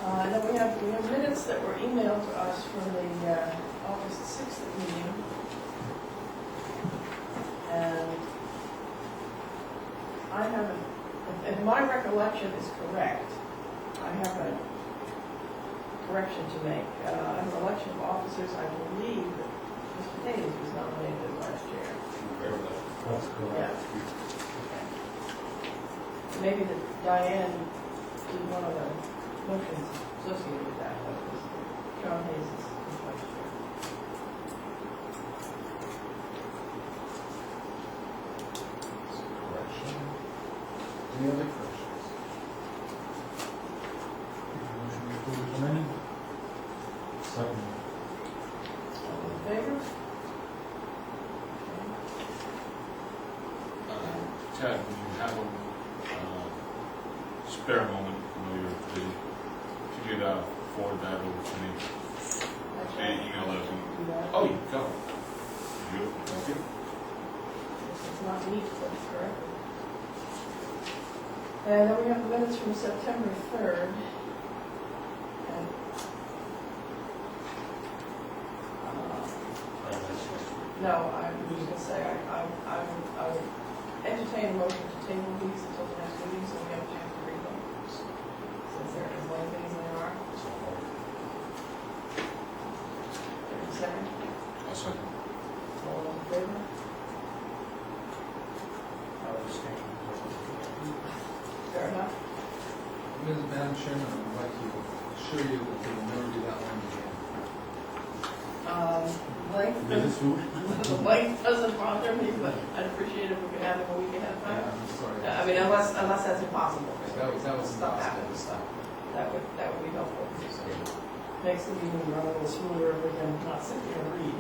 And then we have minutes that were emailed to us from the August 6th meeting. And I haven't, if my recollection is correct, I have a correction to make. An election of officers, I believe that Mr. Davies was nominated last year. That's correct. Yeah. Maybe that Diane did one of the motions associated with that, but it was John Hayes' last year. Correction. Any other corrections? Motion to approve as amended. Second. All in favor? Ted, when you have a spare moment, I know you're busy, if you could forward that over to me, and email that to me. Do that. Oh, you go. Beautiful, thank you. It's not neat, but it's correct. And then we have the minutes from September 3rd. And, no, I was just going to say, I would entertain a motion to table these until the next meeting, so we have a chance to read them. Since there are as many things as there are. 30 seconds. I'll second. All those in favor? Fair enough. Madam Chairman, I would like to assure you that there will never be that one again. Length Minutes doesn't, moved? the length doesn't bother me, but I'd appreciate if we could have them a week ahead of time. I'm sorry. I mean, unless that's impossible. That was Stuff impossible to happens. stop. That would be helpful. Makes the meeting run a little smoother if we can not sit here and read.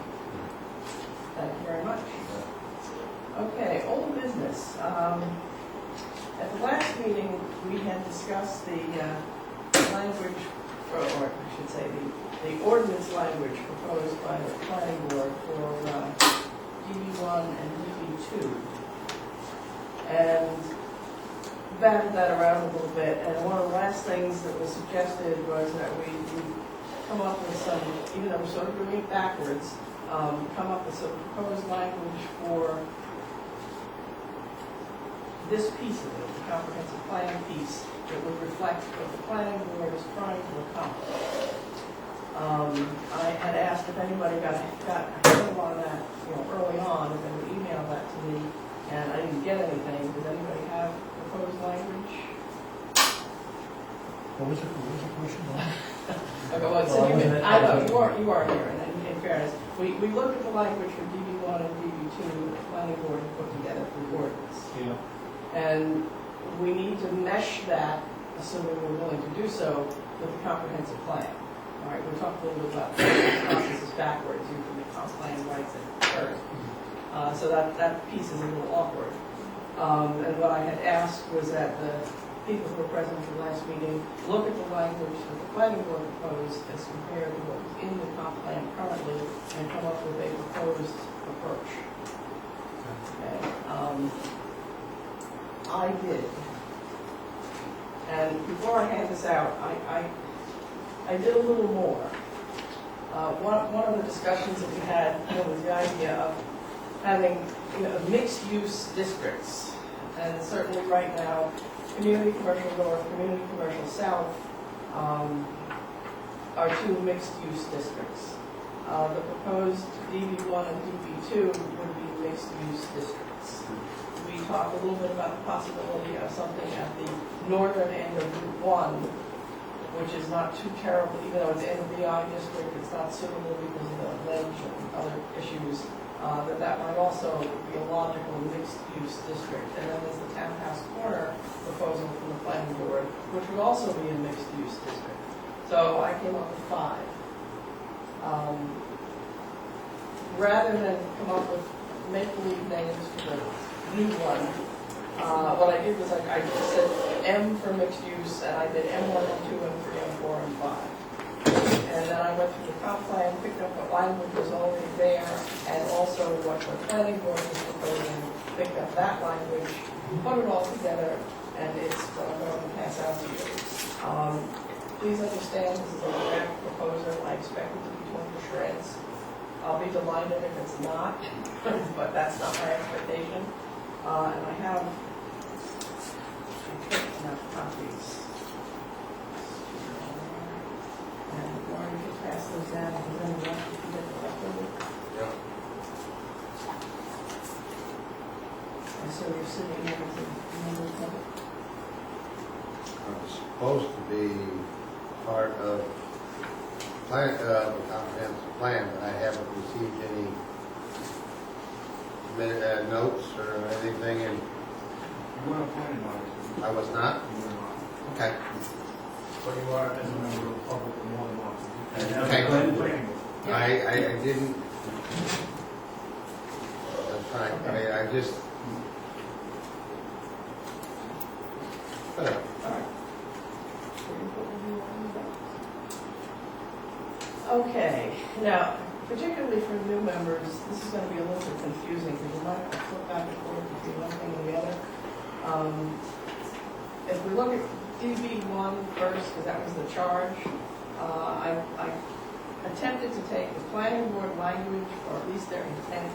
Thank you very much. Okay, old business. At the last meeting, we had discussed the language, or I should say, the ordinance language proposed by the planning board for DB1 and DB2. And batted that around a little bit, and one of the last things that was suggested was that we come up with some, even though we're sort of doing it backwards, come up with some proposed language for this piece of it, the comprehensive plan piece, that would reflect what the planning board is trying to accomplish. I had asked if anybody got a handle on that, early on, if they would email that to me, and I didn't get anything. Does anybody have proposed language? What was the question? Okay, well, it's Well, I know, you are here, and in fairness, we looked at the language for DB1 and DB2 that the planning board had put together for the ordinance. Yeah. And we need to mesh that, assuming we're willing to do so, with the comprehensive plan. All right, we'll talk a little bit about the processes backwards, using the comp plan rights at first. So that piece is a little awkward. And what I had asked was that the people who were present at the last meeting look at the language that the planning board proposed as compared to what was in the comp plan currently and come up with a proposed approach. Okay. I did. And before I hand this out, I did a little more. One of the discussions that we had was the idea of having mixed-use districts. And certainly right now, Community Commercial North, Community Commercial South are two mixed-use districts. The proposed DB1 and DB2 would be mixed-use districts. We talked a little bit about the possibility of something at the northern end of Route 1, which is not too terrible, even though it's in the BI district, it's not suitable because of the ledge and other issues, that might also be a logical mixed-use district. And then there's the Townhouse Corner proposal from the planning board, which would also be a mixed-use district. So I came up with 5. Rather than come up with make-believe names for the new one, what I did was I just said M for mixed use, and I did M1, M2, M3, M4, and 5. And then I went through the comp plan, picked up what language was already there, and also what the planning board was proposing, picked up that language, put it all together, and it's what I'm going to pass out to you. Please understand I'll be delighted if it's not, but that's not my expectation. And I have, I think, enough copies. And Lauren, you can pass those down, and then you can get the leftover. Yep. And so you're sitting there as a member of the public. I'm supposed to be part of the comprehensive plan, but I haven't received any notes or anything, and You weren't appointed by it. I was not. You were not. Okay. But you are as a member of the public more than once. Okay. Planning board. I didn't. That's fine. I just. Whatever. All right. Okay, now, particularly for new members, this is going to be a little bit confusing because you might have to flip back and forth between one thing and the other. If we look at DB1 first, because that was the charge, I attempted to take the planning board language, or at least their intent,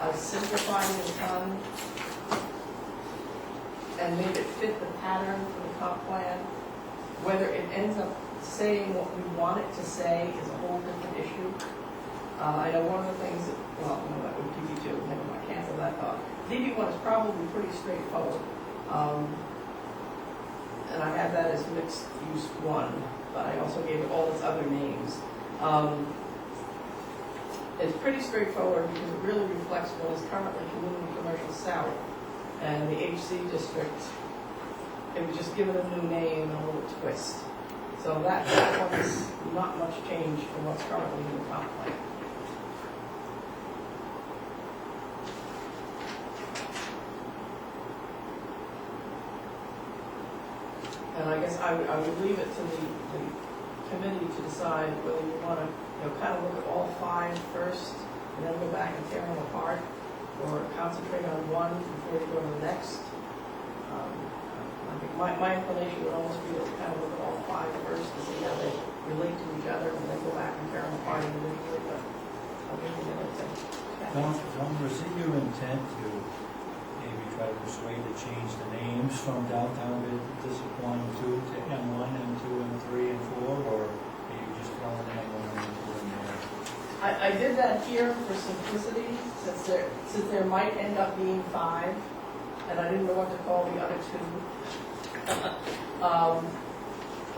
I simplified it a ton and made it fit the pattern for the comp plan. Whether it ends up saying what we want it to say is a whole different issue. I know one of the things that, well, no, that would be DB2, never mind, cancel that thought. DB1 is probably pretty straightforward. And I have that as mixed use 1, but I also gave it all its other names. It's pretty straightforward because it really reflects what is currently Community Commercial South and the HC district. It was just given a new name and a little twist. So that one is not much change from what's currently in the comp plan. And I guess I would leave it to the committee to decide whether you want to, kind of look at all 5 first and then go back and tear them apart, or concentrate on one before you go to the next. I think my inclination would almost be to kind of look at all 5 first to see how they relate to each other, and then go back and tear them apart individually. But I'll give you a minute to. Tom, was it your intent to maybe try to persuade to change the names from downtown District 1 and 2 to M1, M2, M3, and 4, or are you just throwing M1 and M2 in there? I did that here for simplicity, since there might end up being 5, and I didn't know what to call the other 2.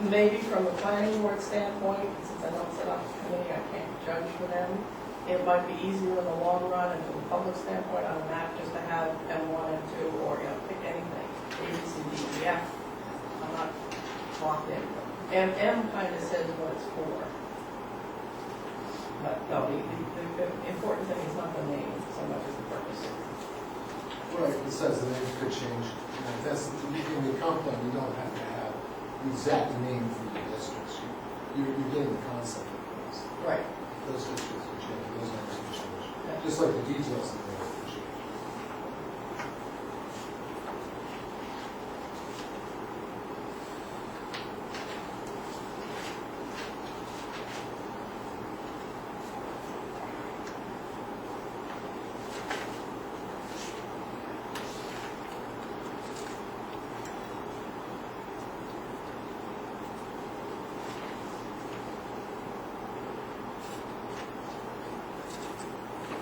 Maybe from the planning board standpoint, since I don't sit on the committee, I can't judge for them. It might be easier in the long run, and from the public standpoint on a map, just to have M1, M2, or pick anything, A, B, C, D, E, F. I'm not locked in. M kind of says what it's for. But no, the important thing is not the name so much as the purpose. Right, it says the names could change. That's, in the comp plan, you don't have to have the exact name for your districts. You're getting the concept of those. Right. Those districts will change, those names will change. Okay. Just like the details of the name will change.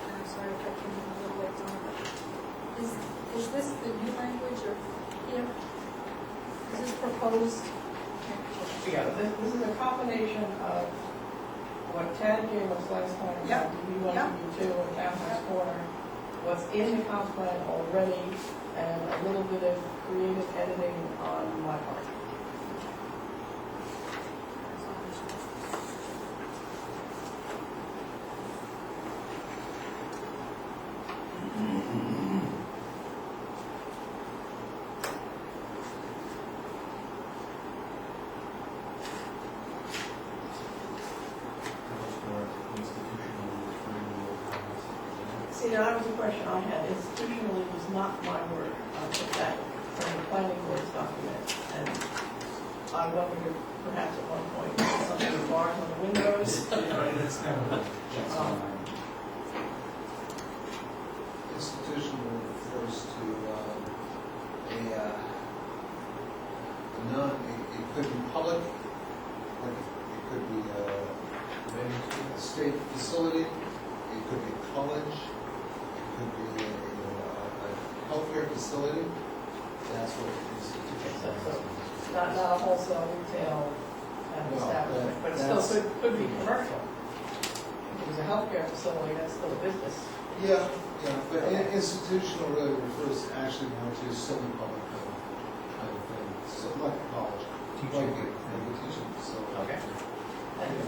I'm sorry if I came in a little late on it. Is this the new language or here? Is this proposed? Yeah, this is a combination of what Tad gave us last time, Yep. DB1, Yep. DB2, and Townhouse Corner, what's in the comp plan already, and a little bit of creative editing on my part. See, now that was a question I had. Institutionally was not my word. I took that from the planning board's document. And I wondered if perhaps at one point something with bars on the windows. That's kind of, that's Um, fine. changes to it could be public, like it could be a state facility, it could be a college, it could be a healthcare facility. That's what So, institution. not a wholesale retail kind of No, establishment, but it that's- still could be commercial. If it was a healthcare facility, that's still a business. Yeah, but institutional really refers actually more to semi-public kind of thing, so like a college. Teaching. Like a teaching facility. Okay. Thank you.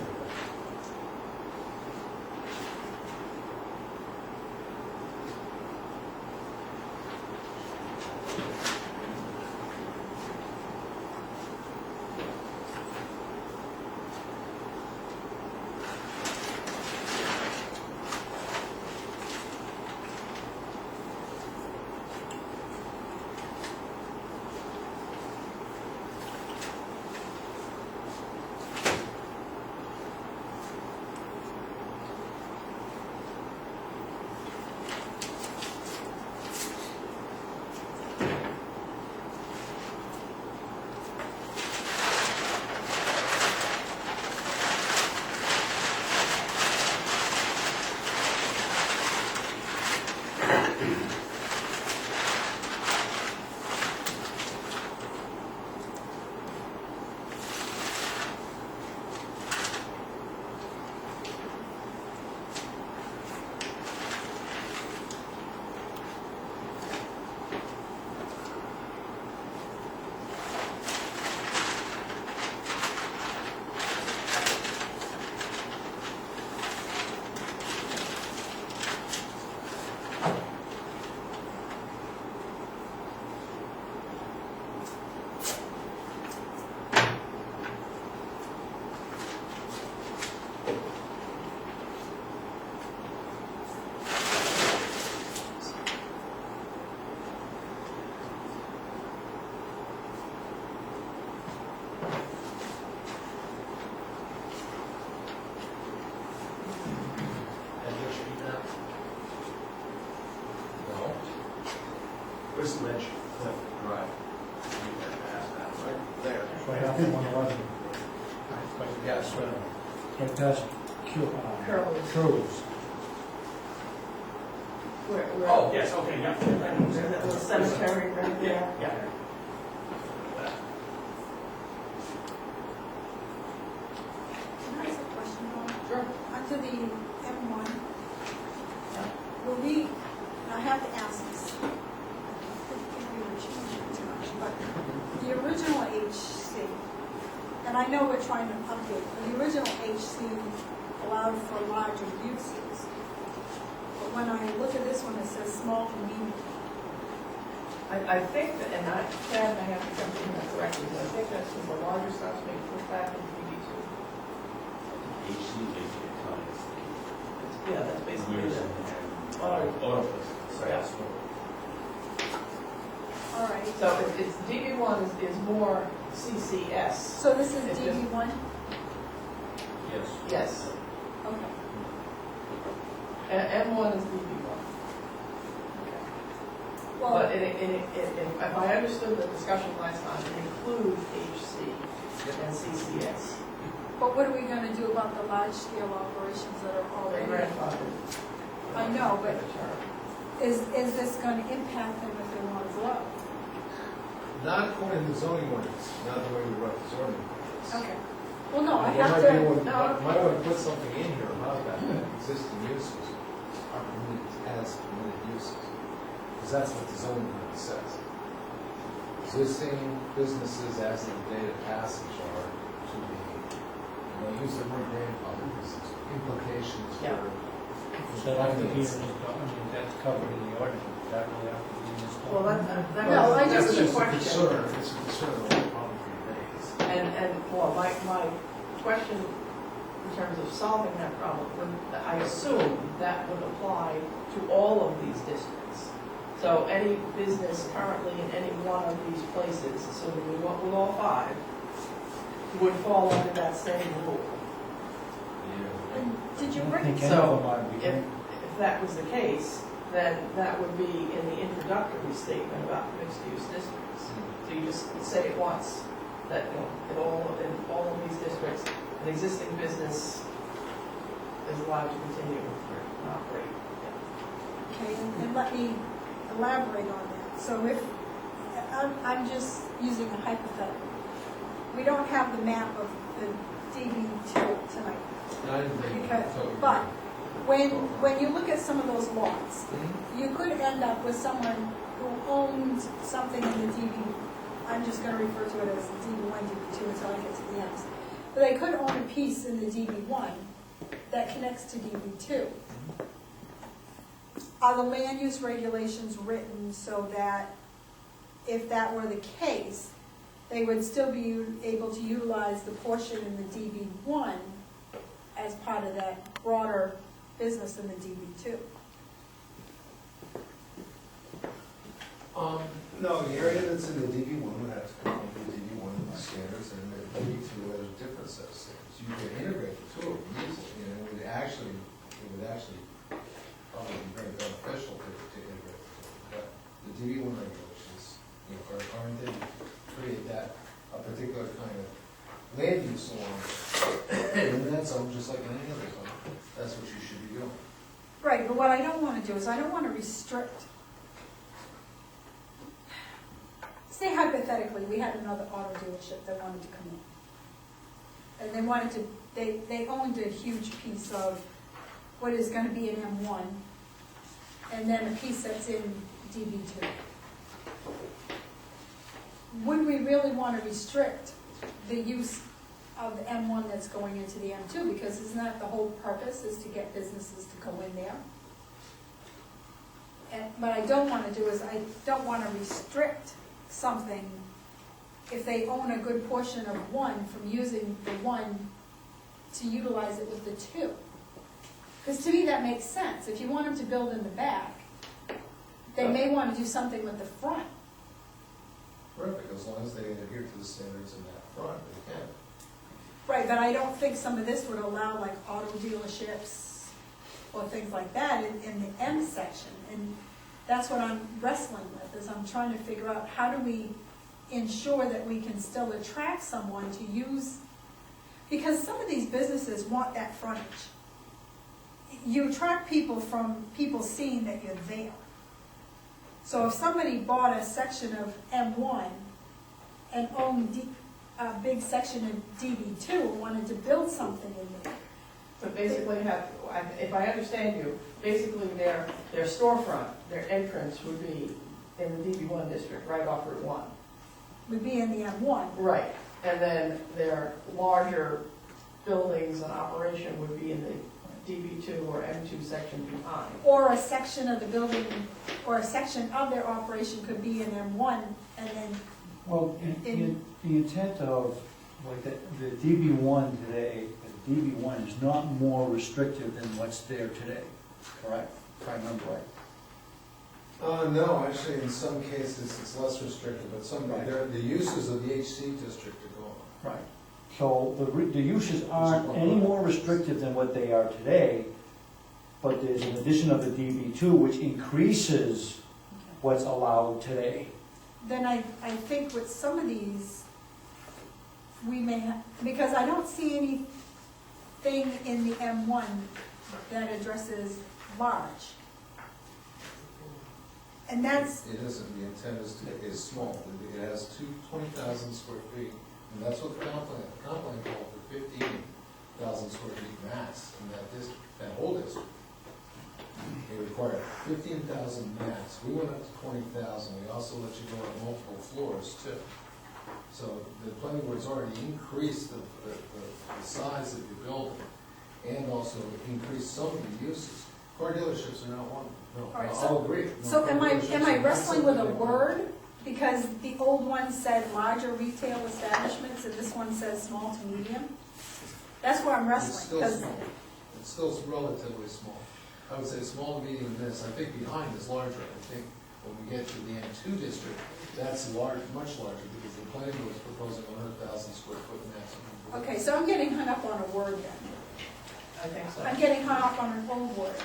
Where's Ledge Cliff Drive? You can pass that right there. Right off 111. Yes. Right past Curves. Where, Oh, yes, okay, yeah. there's that little cemetery right there. Yeah. Can I ask a question, Dawn? Sure. Under the M1, Yeah. will we, I have to ask this, I don't think we were changing too much, but the original HC, and I know we're trying to update, but the original HC allowed for larger uses. But when I look at this one, it says small convenience. I think, that, and I, Chad may have to come to that correctly, but I think that's when the larger stuff's being pushed back into DB2. Yeah, that's basically it. Auto. Yeah. All right. So it's DB1 is more CCS. So this is It's just- DB1? Yes. Yes. Okay. M1 is DB1. Well, But if I understood the discussion last time, it includes HC and CCS. but what are we gonna do about the large-scale operations that are They're already? grandfathered. I know, but- The term. Is this gonna impact them if they want to grow? Not according to the zoning ordinance, not the way we wrote the zoning ordinance. Okay. Well, no, I We have might to, be able to- no. might want to put something in here about that existing uses are permitted as permitted uses. Because that's what the zoning ordinance says. Existing businesses as of the date of passage are to be, use the word grandfather because it's implications Yeah. for. Does that have to be, that's covered in the ordinance, does that really have to be in this? Well, that No, I was, just that was need- a question. It's a concern of the problem for days. Well, my question in terms of solving that problem, I assume that would apply to all of these districts. So any business currently in any one of these places, assuming we went with all five, would fall under that same rule. and did you I don't bring, think any So, of them are, If that was the case, then that would be in the introductory statement about mixed-use districts. So you just say it once, that, you know, in all of these districts, an existing business is allowed to continue to operate. Okay, and let me elaborate on that. So if, I'm just using a hypothetical. We don't have the map of the DB2 tonight. I didn't think. Because, so. but when you look at some of those lots, you could end up with someone who owns something in the DB. I'm just going to refer to it as DB1, DB2 until I get to the ends. But they could own a piece in the DB1 that connects to DB2. Are the land use regulations written so that if that were the case, they would still be able to utilize the portion in the DB1 as part of that broader business in the DB2? No, the area that's in the DB1 would have to come from the DB1 standards, and the DB2 has a different set of standards. You can integrate the two of them easily, and it would actually probably be very beneficial to integrate the two. But the DB1 regulations, you know, are intended to create that, a particular kind of land use along it. And that's just like any other zone. That's what you should be doing. Right, but what I don't want to do is I don't want to restrict. Say hypothetically, we had another auto dealership that wanted to come in. And they wanted to, they owned a huge piece of what is going to be an M1, and then a piece that's in DB2. Would we really want to restrict the use of the M1 that's going into the M2? Because isn't that the whole purpose, is to get businesses to go in there? And what I don't want to do is I don't want to restrict something if they own a good portion of one from using the one to utilize it with the two. Because to me that makes sense. If you want them to build in the back, they may want to do something with the front. Perfect, as long as they adhere to the standards in that front, they can. Right, but I don't think some of this would allow like auto dealerships or things like that in the M section. And that's what I'm wrestling with, is I'm trying to figure out how do we ensure that we can still attract someone to use, because some of these businesses want that frontage. You attract people from people seeing that you're there. So if somebody bought a section of M1 and owned a big section of DB2 and wanted to build something in there. So basically if I understand you, basically their storefront, their entrance would be in the DB1 district, right off Route 1. Would be in the M1. Right, and then their larger buildings and operation would be in the DB2 or M2 section behind. Or a section of the building, or a section of their operation could be in M1 and then. Well, the intent of, like, the DB1 today, the DB1 is not more restrictive than what's there today, correct? If I remember right. No, actually, in some cases, it's less restrictive, but the uses of the HC district are gone. Right. So the uses aren't any more restrictive than what they are today, but there's an addition of the DB2 which increases what's allowed today. Then I think with some of these, we may have, because I don't see anything in the M1 that addresses large. And that's, It isn't, the intent is small. It has 20,000 square feet, and that's what the comp plan called for 15,000 square feet max in that district, that whole district. They required 15,000 max. We went up to 20,000. We also let you go on multiple floors too. So the planning board's already increased the size of your building and also increased some of the uses. Car dealerships are not one. No, All right, I'll agree. No, so car am dealerships I are wrestling with a massively word? Because the old one said larger retail establishments and this one says small to medium? That's where I'm It's wrestling. still 'Cause small. It's still relatively small. I would say small, medium, this. I think behind is larger. I think when we get to the M2 district, that's large, much larger, because the planning board is proposing 100,000 square foot maximum. Okay, so I'm getting hung up on a word then. I think so. I'm getting hung up on an old word.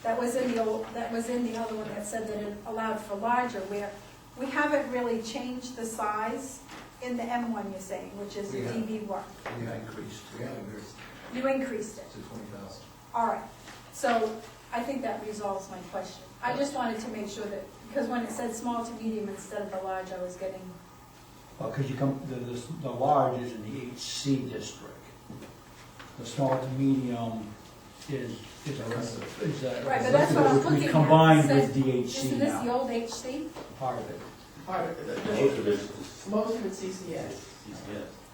that was in the other one that said that it allowed for larger, where we haven't really changed the size in the M1 you're saying, which is the We have. DB1. Yeah, increased. We have increased You increased it. to 20,000. All right, so I think that resolves my question. I just wanted to make sure that, because when it said small to medium instead of the large, I was getting, Well, because the large is in the HC district. The small to medium is that. right, but that's what I'm looking at. We combined It with says- DHC Isn't this the now, old HC? part of it. Part of it, Most of it. most of it's CCS.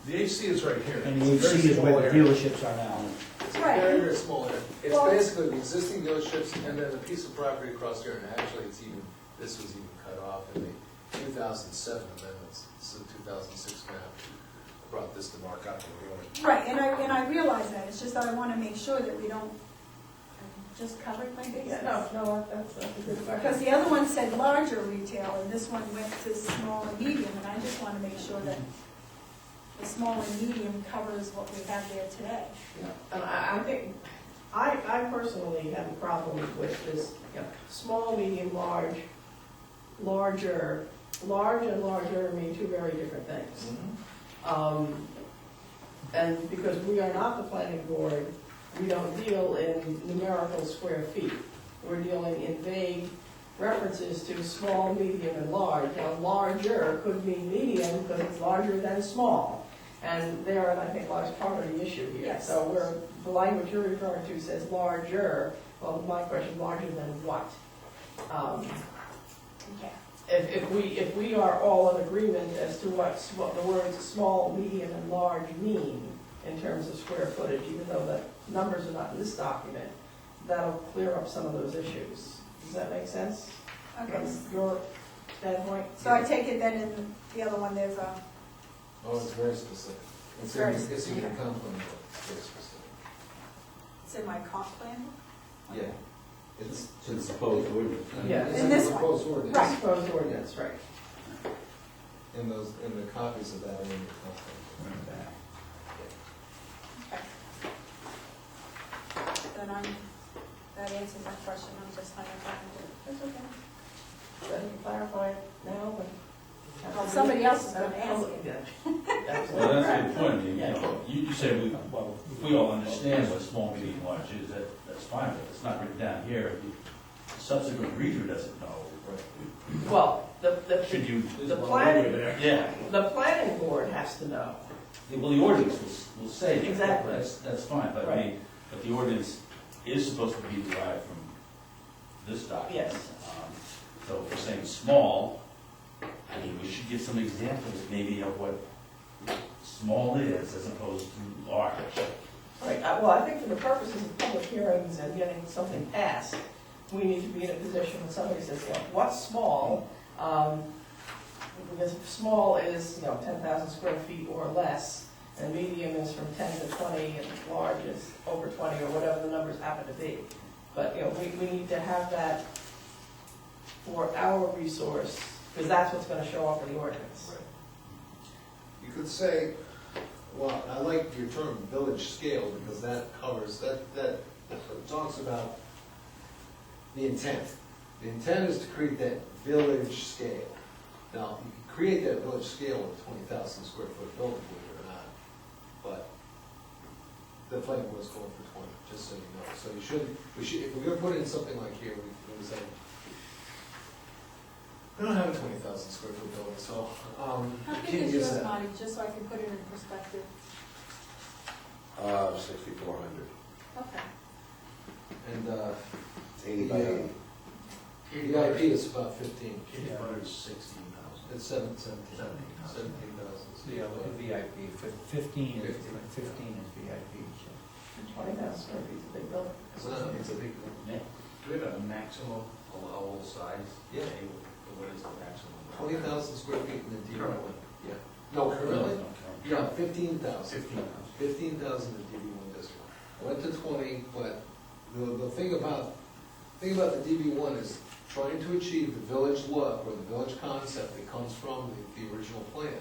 The HC is right here. And the It's a very HC is small where the area. dealerships are now. It's a Right. very, very small area. It's Well- basically the existing dealerships and then a piece of property across here, and actually it's even, this was even cut off in the 2007 amendments. This is a 2006 map. I brought this to Mark out the road. Right, and I realize that, it's just that I want to make sure that we don't, I'm just covering my bases. Yeah, no, that's a good Because question. the other one said larger retail, and this one went to small and medium, and I just want to make sure that the small and medium covers what we have there today. Yeah, and I think, I personally have a problem with this, you know, small, medium, large, larger. Large and larger mean two very different things. And because we are not the planning board, we don't deal in numerical square feet. We're dealing in vague references to small, medium, and large. Now, larger could mean medium because it's larger than small. And there, I think, lies part of the issue here. Yes. So where the language you're referring to says larger, well, my question, larger than what? Okay. If we are all in agreement as to what the words small, medium, and large mean in terms of square footage, even though the numbers are not in this document, that'll clear up some of those issues. Does that make sense? Okay, From your standpoint? so I take it then in the other one, there's a, Oh, it's very specific. It's very It's in your specific. comp plan, but it's very specific. it's in my comp plan? Yeah. It's. To the proposed ordinance. Yeah. It's In this the one. proposed ordinance. Right. Proposed ordinance, right. In the copies of that are in your comp plan. Okay. Then that answers my question, I'm just trying to find it. That's okay. So you can clarify it now, but. Well, somebody else is gonna ask it. Well, Absolutely. that's a good point, I mean, you said we all understand what small, medium, large is, that's fine, but it's not written down here. The subsequent reader doesn't know. Well, Should you? the planning, Yeah, the planning board has to know. well, the ordinance will say that. Exactly. That's fine, but I mean, but the ordinance is supposed to be derived from this document. Yes. So if we're saying small, I mean, we should give some examples maybe of what small is as opposed to large. Right, well, I think for the purposes of public hearings and getting something passed, we need to be in a position when somebody says, you know, what's small? Because small is, 10,000 square feet or less, and medium is from 10 to 20, and large is over 20, or whatever the numbers happen to be. But, we need to have that for our resource, because that's what's gonna show up in the ordinance. Right. You could say, well, I like your term village scale, because that covers, that talks about the intent. The intent is to create that village scale. Now, you can create that village scale with a 20,000 square foot building, believe it or not, but the planning board's going for 20, just so you know. So if we're gonna put in something like here, we say, we don't have a 20,000 square foot building, so, How we big can't is use yours, that. Marty, just so I can put it in perspective? 6,400, Okay. And, 80 by 80. the IP is about 15. Kitty butter is 16,000. It's 17,000. Yeah, with the VIP, 15 is VIP. 20,000 square feet is a big building. It's a big one. Yeah. Do we have a maximum allowable size? Yeah. What is the maximum? 20,000 square feet in the DB1. Currently? Yeah. No, currently? Yeah. Yeah, 15,000. 15,000. 15,000 in DB1 district. Went to 20, but the thing about the DB1 is trying to achieve the village look or the village concept that comes from the original plan.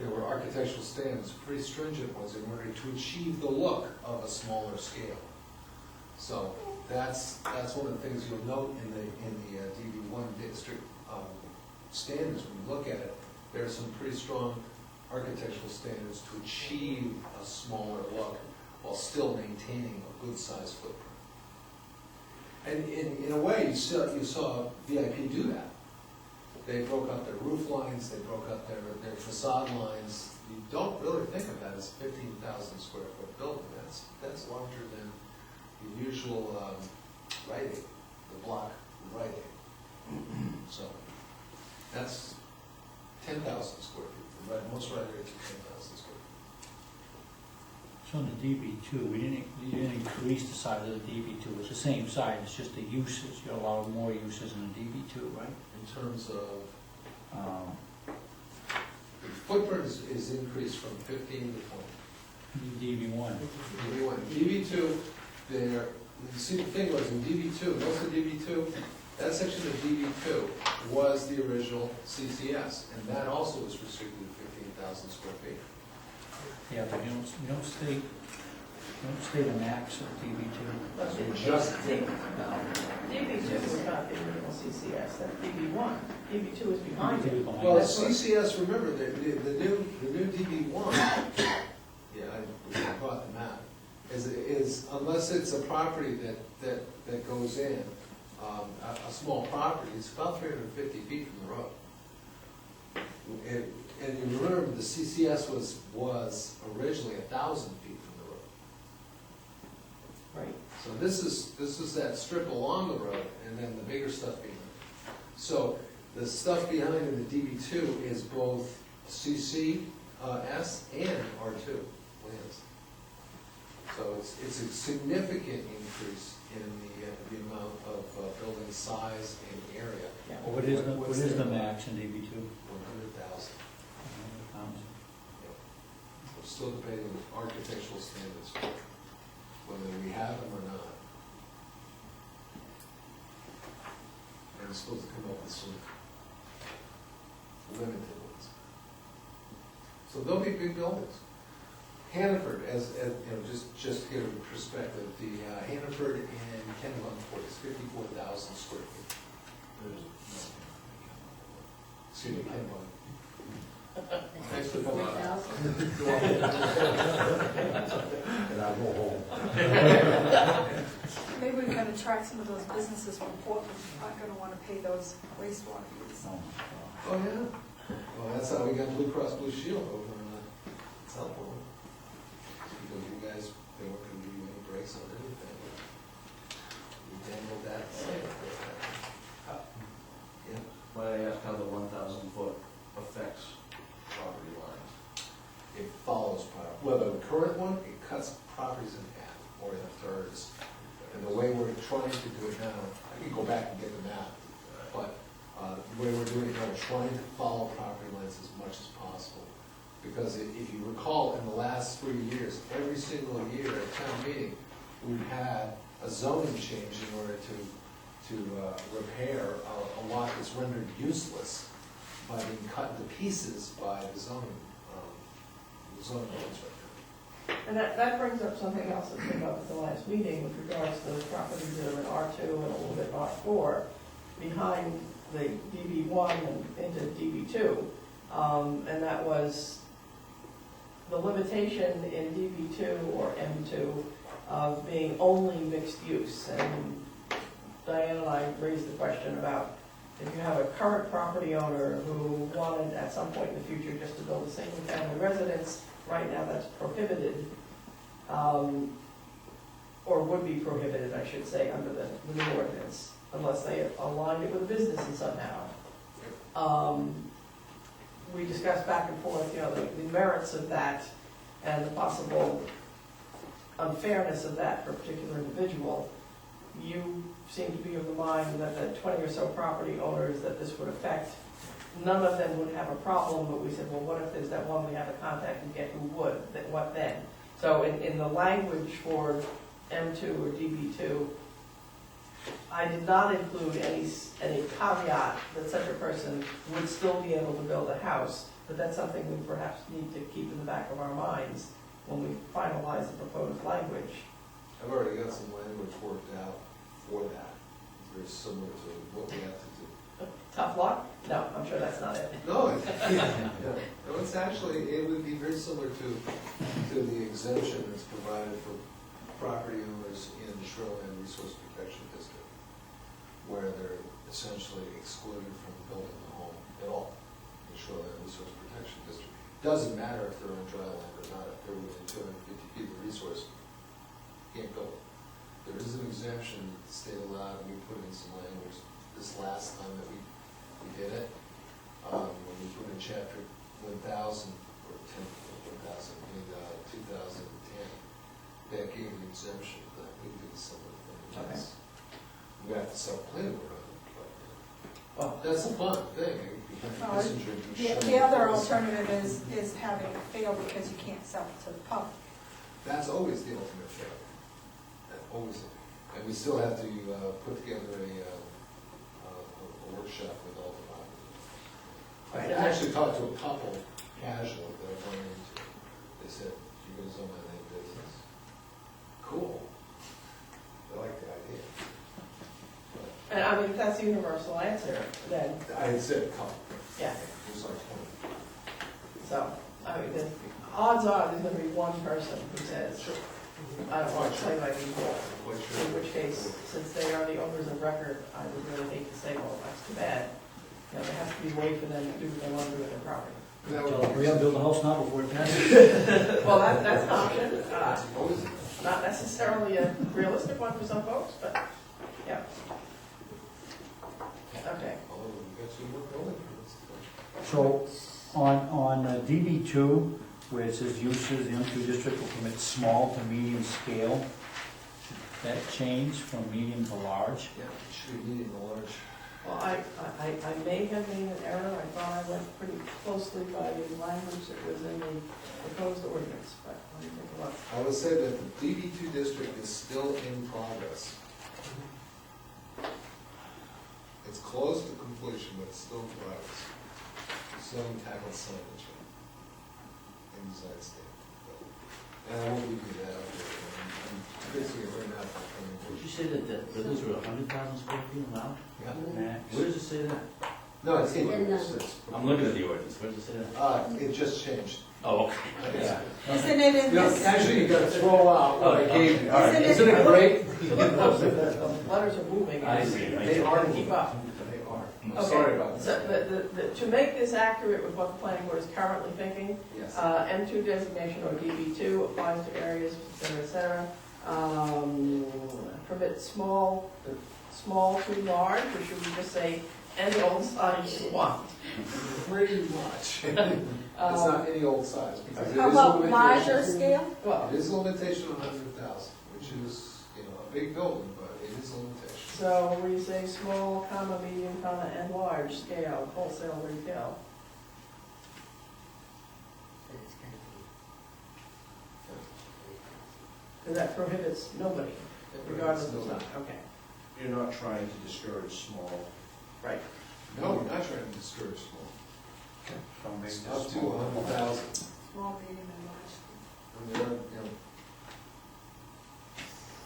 There were architectural standards, pretty stringent ones, in order to achieve the look of a smaller scale. So that's one of the things you'll note in the DB1 district standards when you look at it. There are some pretty strong architectural standards to achieve a smaller look while still maintaining a good sized footprint. And in a way, you saw VIP do that. They broke up their roof lines, they broke up their facade lines. You don't really think of that as a 15,000 square foot building. That's larger than the usual Rite Aid, the block Rite Aid. So that's 10,000 square feet. Most Rite Aids are 10,000 square feet. So in the DB2, you didn't increase the size of the DB2, it's the same size, it's just the uses, you allow more uses in the DB2, right? In terms of, the footprint is increased from 15 to 20. DB1. DB1. DB2, there, see the thing was in DB2, most of DB2, that section of DB2 was the original CCS, and that also was restricted to 15,000 square feet. Yeah, but you don't state a max of DB2. DB2 was not the original CCS, that's DB1. DB2 is behind it. Well, CCS, remember, the new DB1, yeah, I brought the map, is unless it's a property that goes in, a small property, it's about 350 feet from the road. And you remember, the CCS was originally 1,000 feet from the road. Right. So this is that strip along the road, and then the bigger stuff behind. So the stuff behind in the DB2 is both CCS and R2 lands. So it's a significant increase in the amount of building size and area. Yeah. Well, what is the max in DB2? 100,000. We're still debating architectural standards, whether we have them or not. And it's supposed to come up with some limited ones. So there'll be big buildings. Hannaford, as you know, just to give a perspective, the Hannaford and Kennebunkport is 54,000 square feet. Excuse me, Kennebunk. Thanks for coming out. And I'll go home. Maybe we can attract some of those businesses from Portland who aren't gonna wanna pay those wastewater fees. Oh, yeah? Well, that's how we got Blue Cross Blue Shield over in South Portland. Because you guys, they weren't gonna give you any breaks on anything. We dangled that. Yeah. Might I ask how the 1,000 foot affects property lines? It follows property. Well, the current one, it cuts properties in half or in thirds. And the way we're trying to do it now, I can go back and get the map, but the way we're doing it now, we're trying to follow property lines as much as possible. Because if you recall, in the last 3 years, every single year at town meeting, we've had a zoning change in order to repair a lot that's rendered useless by being cut into pieces by the zoning laws right now. And that brings up something else that came up at the last meeting with regards to the properties that are in R2 and a little bit R4 behind the DB1 and into DB2. And that was the limitation in DB2 or M2 of being only mixed use. And Diane and I raised the question about if you have a current property owner who wanted at some point in the future just to build a single family residence, right now that's prohibited, or would be prohibited, I should say, under the new ordinance, unless they aligned it with a business in somehow. We discussed back and forth, the merits of that and the possible unfairness of that for a particular individual. You seem to be of the mind that the 20 or so property owners that this would affect, none of them would have a problem, but we said, well, what if there's that one we have to contact and get who would, then what then? So in the language for M2 or DB2, I did not include any caveat that such a person would still be able to build a house, but that's something we perhaps need to keep in the back of our minds when we finalize the proposed language. I've already got some language worked out for that. It's very similar to what we have to do. Tough luck? No, I'm sure that's not it. No, no, it's actually, it would be very similar to the exemption that's provided for property owners in the Shoreline Resource Protection District, where they're essentially excluded from building a home at all in the Shoreline Resource Protection District. Doesn't matter if they're on dry land or not, if they're within 250 feet of the resource, can't build. There is an exemption that the state allowed, and we put in some language this last time that we did it, when we put in chapter 1000, or 10,000, in 2010, that gave an exemption, that we did some of the things. Okay. We have to start planning around it, Well, but that's a fun thing. The other alternative is having it fail because you can't sell it to the public. That's always the ultimate failure. That always, and we still have to put together a workshop with all the property. I actually talked to a couple casually that I've run into. They said, "You guys own my name business." Cool. I like the idea. But and I mean, if that's the universal answer, then, I had said a couple. yeah. It was like 20. So, I mean, the odds are there's gonna be one person who says, I don't want to play by these rules. Quite In sure. which case, since they are the owners of record, I would really hate to say, well, that's too bad. You know, there has to be a way for them to do what they want to do with their property. That Tell would them, hurry up, build a house now before it passes. Well, that's an option, always, not necessarily a realistic one for some folks, but, yeah. Okay. oh, we got 2 more building permits. So on DB2, where it says uses, the M2 district will permit small to medium scale, that change from medium to large? Yeah, it should be medium to large. Well, I may have made an error. I thought I went pretty closely by the language that was in the proposed ordinance, but let me take a look. I would say that the DB2 district is still in progress. It's close to completion, but it's still in progress. So we tackle signage and design standard. And I won't give you that update. I'm basically right now. Would you say that those were 100,000 square feet allowed? Yeah. Max? Where does it say that? No, it's in. I'm looking at the ordinance, where does it say that? It just changed. Oh, okay. Yeah. Isn't it in You know, this? actually, you gotta throw out what I gave you. All right. Isn't Isn't it great? The letters are moving. I see. They are Keep up. They are. I'm Okay. sorry about So that. to make this accurate with what the planning board is currently thinking, Yes. M2 designation or DB2 applies to areas, et cetera. Permit small to large, or should we just say any old size you want? Pretty much. It's not any old size, because it is How a about limitation. larger scale? Well, It is a limitation of 100,000, which is, a big building, but it is a limitation. so when you say small, comma, medium, comma, and large scale, wholesale, retail. Because that prohibits nobody, regardless of size. Okay, You're not trying to discourage small. right. No, we're not trying to discourage small. From big It's to up to small. 100,000. Small, medium, and large. And they're,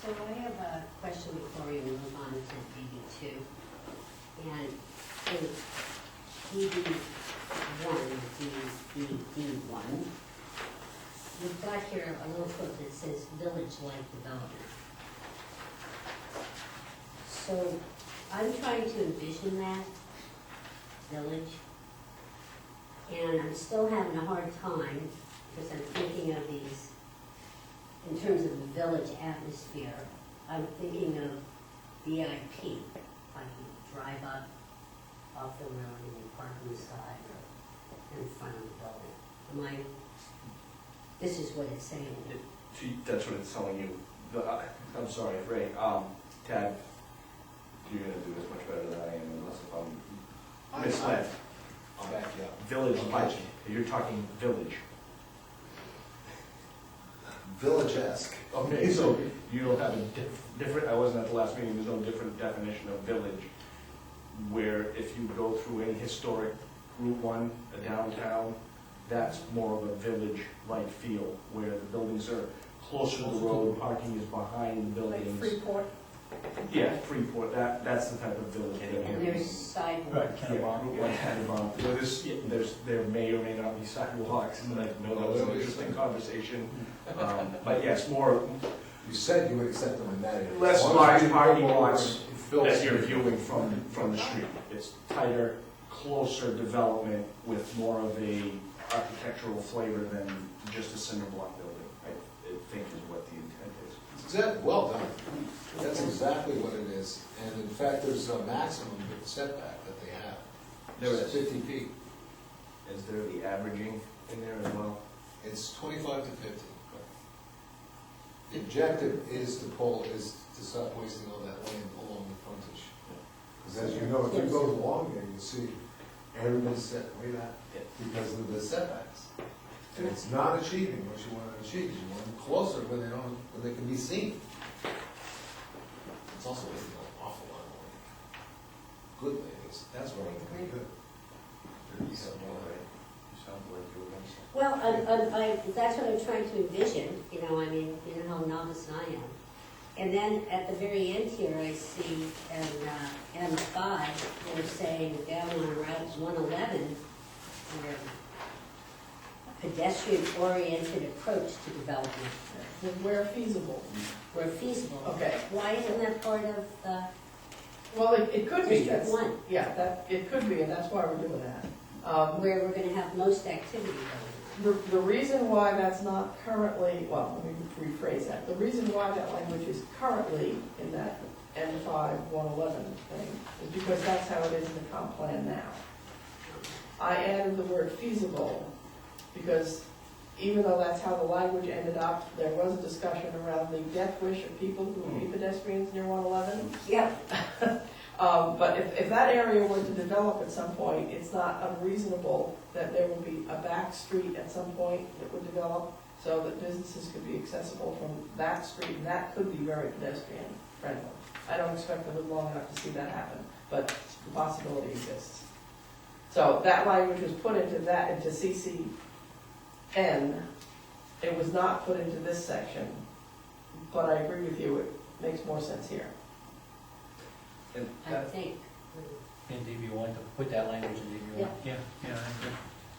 So I have a question before we move on to DB2. And in DB1, DB1, we've got here a little quote that says village-like development. So I'm trying to envision that village, and I'm still having a hard time because I'm thinking of these in terms of the village atmosphere. I'm thinking of VIP, like you drive up off the road and you park on the side or in front of the building. This is what it's saying. That's what it's telling you. I'm sorry, Ray. Tad, you're gonna do this much better than I am, unless if I'm misled. I'll back you up. Village, I'll like, back you're talking village. Village-esque. Okay, so you don't have a different, I wasn't at the last meeting, there's no different definition of village, where if you go through any historic Route 1, a downtown, that's more of a village-like feel, where the buildings are closer to the road, parking is behind the Like buildings. Freeport. Yeah, Freeport, that's the type of village. And that there's is. sidewalks. Right, Kennebunk. Yeah, Kennebunk. There may or may not be sidewalks, and I know that was an interesting conversation. But yes, more, You said you would accept them in that area. less As long as large you parking go over lots and fill that you're street. viewing from the street. It's tighter, closer development with more of a architectural flavor than just a cinder block building, I think is what the intent is. Exactly, well done. That's exactly what it is. And in fact, there's a maximum setback that they have. There is. 50 feet. Is there the averaging in there as well? It's 25 to 50. The objective is to stop wasting all that land along the frontage. Because as you know, if you go along there, you see everybody's set way back because of the setbacks. And it's not achieving what you want to achieve. You want them closer when they can be seen. It's also wasting an awful lot of land. Good land, that's where I think we could. You sound like you were going to say. Well, that's what I'm trying to envision, you know, I mean, you know how novice I am. And then at the very end here, I see in M5, they're saying down on Route 111, pedestrian-oriented approach to development, Where feasible. where feasible. Okay. Why isn't that part of the Well, it could be, District that's, 1, yeah, it could be, and that's why we're doing that. where we're gonna have most activity going The reason why that's not currently, well, let me rephrase that. The reason why that language is currently in that N5 111 thing is because that's how it is in the comp plan now. I added the word feasible because even though that's how the language ended up, there was a discussion around the death wish of people who would be pedestrians near 111. on. Yep. But if that area were to develop at some point, it's not unreasonable that there will be a back street at some point that would develop so that businesses could be accessible from that street, and that could be very pedestrian friendly. I don't expect to live long enough to see that happen, but the possibility exists. So that language was put into CCN. It was not put into this section, but I agree with you, it makes more sense here. And I think. In DB1, to put that language in DB1. Yeah, I agree.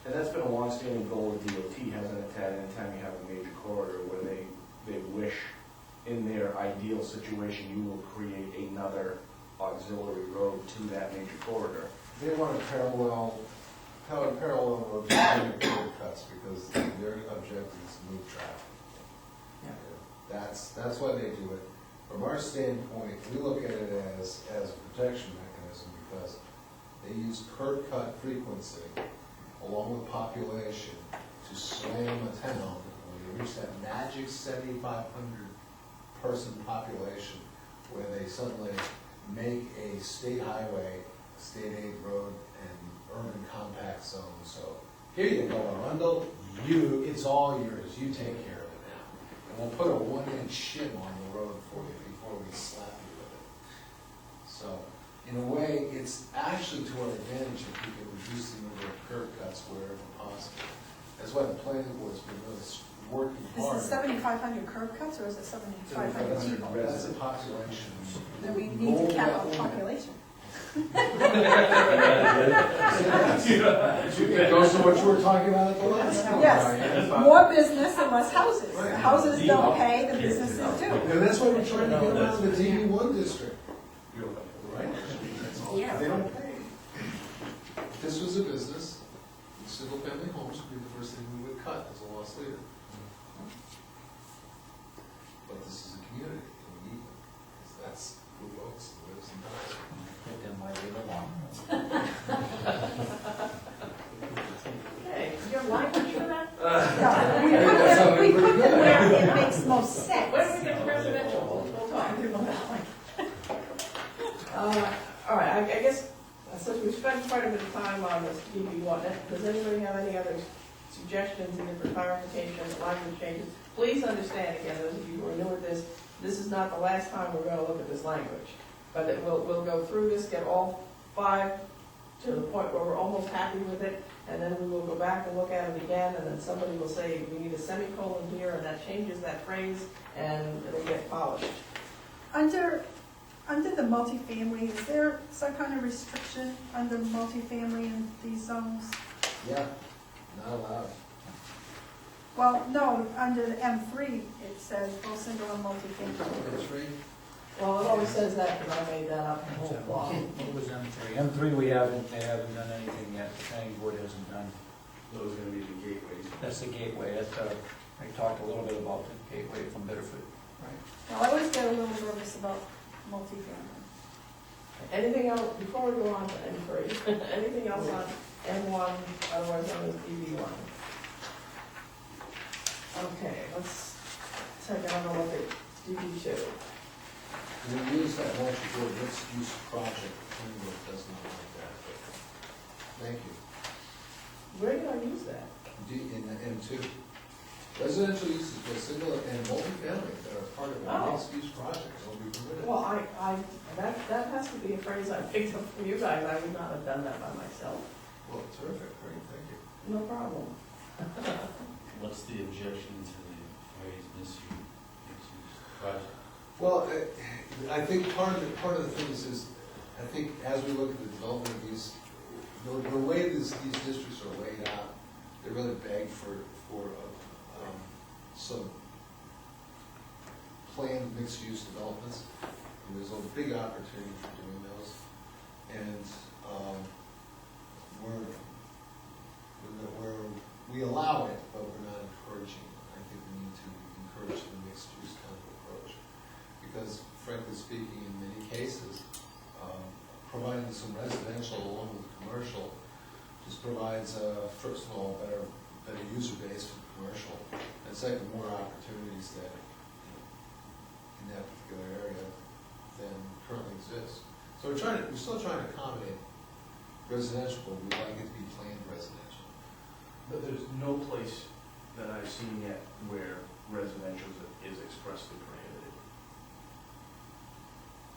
And that's been a long-standing goal of DOT, hasn't it, Ted? Anytime you have a major corridor where they wish, in their ideal situation, you will create another auxiliary road to that major corridor. They want a parallel road to curb cuts because their objective is to move traffic. Yeah. That's why they do it. From our standpoint, we look at it as a protection mechanism because they use curb cut frequency along with population to slam a town when you reach that magic 7,500 person population where they suddenly make a state highway, state aid road, and urban compact zone. So here you go, Arundel, it's all yours. You take care of it now. And we'll put a 1-inch shim on the road for you before we slap you with it. So in a way, it's actually to our advantage if we can reduce the number of curb cuts wherever possible. That's why the planning board's been really working hard. Is it 7,500 curb cuts or is it 7,500 people? That's the population. Then we need to cap our population. It goes to what you were talking about at the last time. Yes, more business and less houses. Right. The houses don't pay, the businesses do. And that's why we're trying to get around the DB1 district. Right? Yeah. They don't pay. If this was a business, single-family homes would be the first thing we would cut as a loss leader. But this is a community, and we need them. Because that's who votes, who lives and dies. Put them my way along. Okay, you have language for that? No, we put them where it makes most sense. When we get to residential, we'll talk about that. All right, I guess, since we've spent quite a bit of time on this DB1, does anybody have any other suggestions, either for clarification or language changes? Please understand, again, those of you who are new at this, this is not the last time we're going to look at this language. But we'll go through this, get all 5 to the point where we're almost happy with it, and then we will go back and look at it again, and then somebody will say, we need a semicolon here, and that changes that phrase, and it'll get polished. Under under the multifamily, is there some kind of restriction under multifamily in these zones? Yeah, not allowed. Well, no, under the M3, it says both single and multifamily. It's free. Well, it always says that, because I made that up in the whole law. What was M3? M3, they haven't done anything yet, the planning board hasn't done. Those are gonna be the gateways. That's the gateway, that's, I talked a little bit about the gateway from Bitterford. Now, I always get a little nervous about multifamily. Anything else, before we go on to M3, anything else on M1, otherwise known as DB1? Okay, let's take another look at DB2. When we use that multi-board mixed-use project, planning board does not like that, but thank you. Where did I use that? In the M2. Residential uses for single and multifamily that are part of a Oh. mixed-use project will be permitted. Well, that has to be a phrase I picked up from you guys, I would not have done that by myself. Well, terrific, great, thank you. No problem. What's the objection to the phrase misuse project? Well, I think part of the thing is, I think as we look at the development of these, the way these districts are laid out, they really beg for some planned mixed-use developments. And there's a big opportunity for doing those. And we allow it, but we're not encouraging it. I think we need to encourage the mixed-use kind of approach. Because frankly speaking, in many cases, providing some residential along with commercial just provides, first of all, better user base for commercial, and second, more opportunities that, in that particular area than currently exists. So we're still trying to accommodate residential, but we'd like it to be planned residential. But there's no place that I've seen yet where residential is expressly prohibited.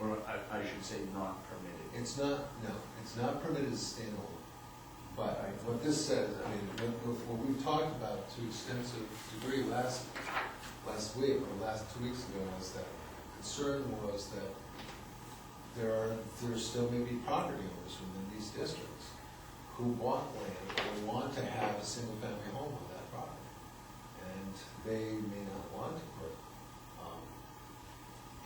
Or I should say not permitted. It's not permitted as standalone. But what this says, I mean, what we've talked about to extensive degree last week, or last 2 weeks ago, was that concern was that there still may be property owners within these districts who want land or want to have a single-family home on that property. And they may not want to put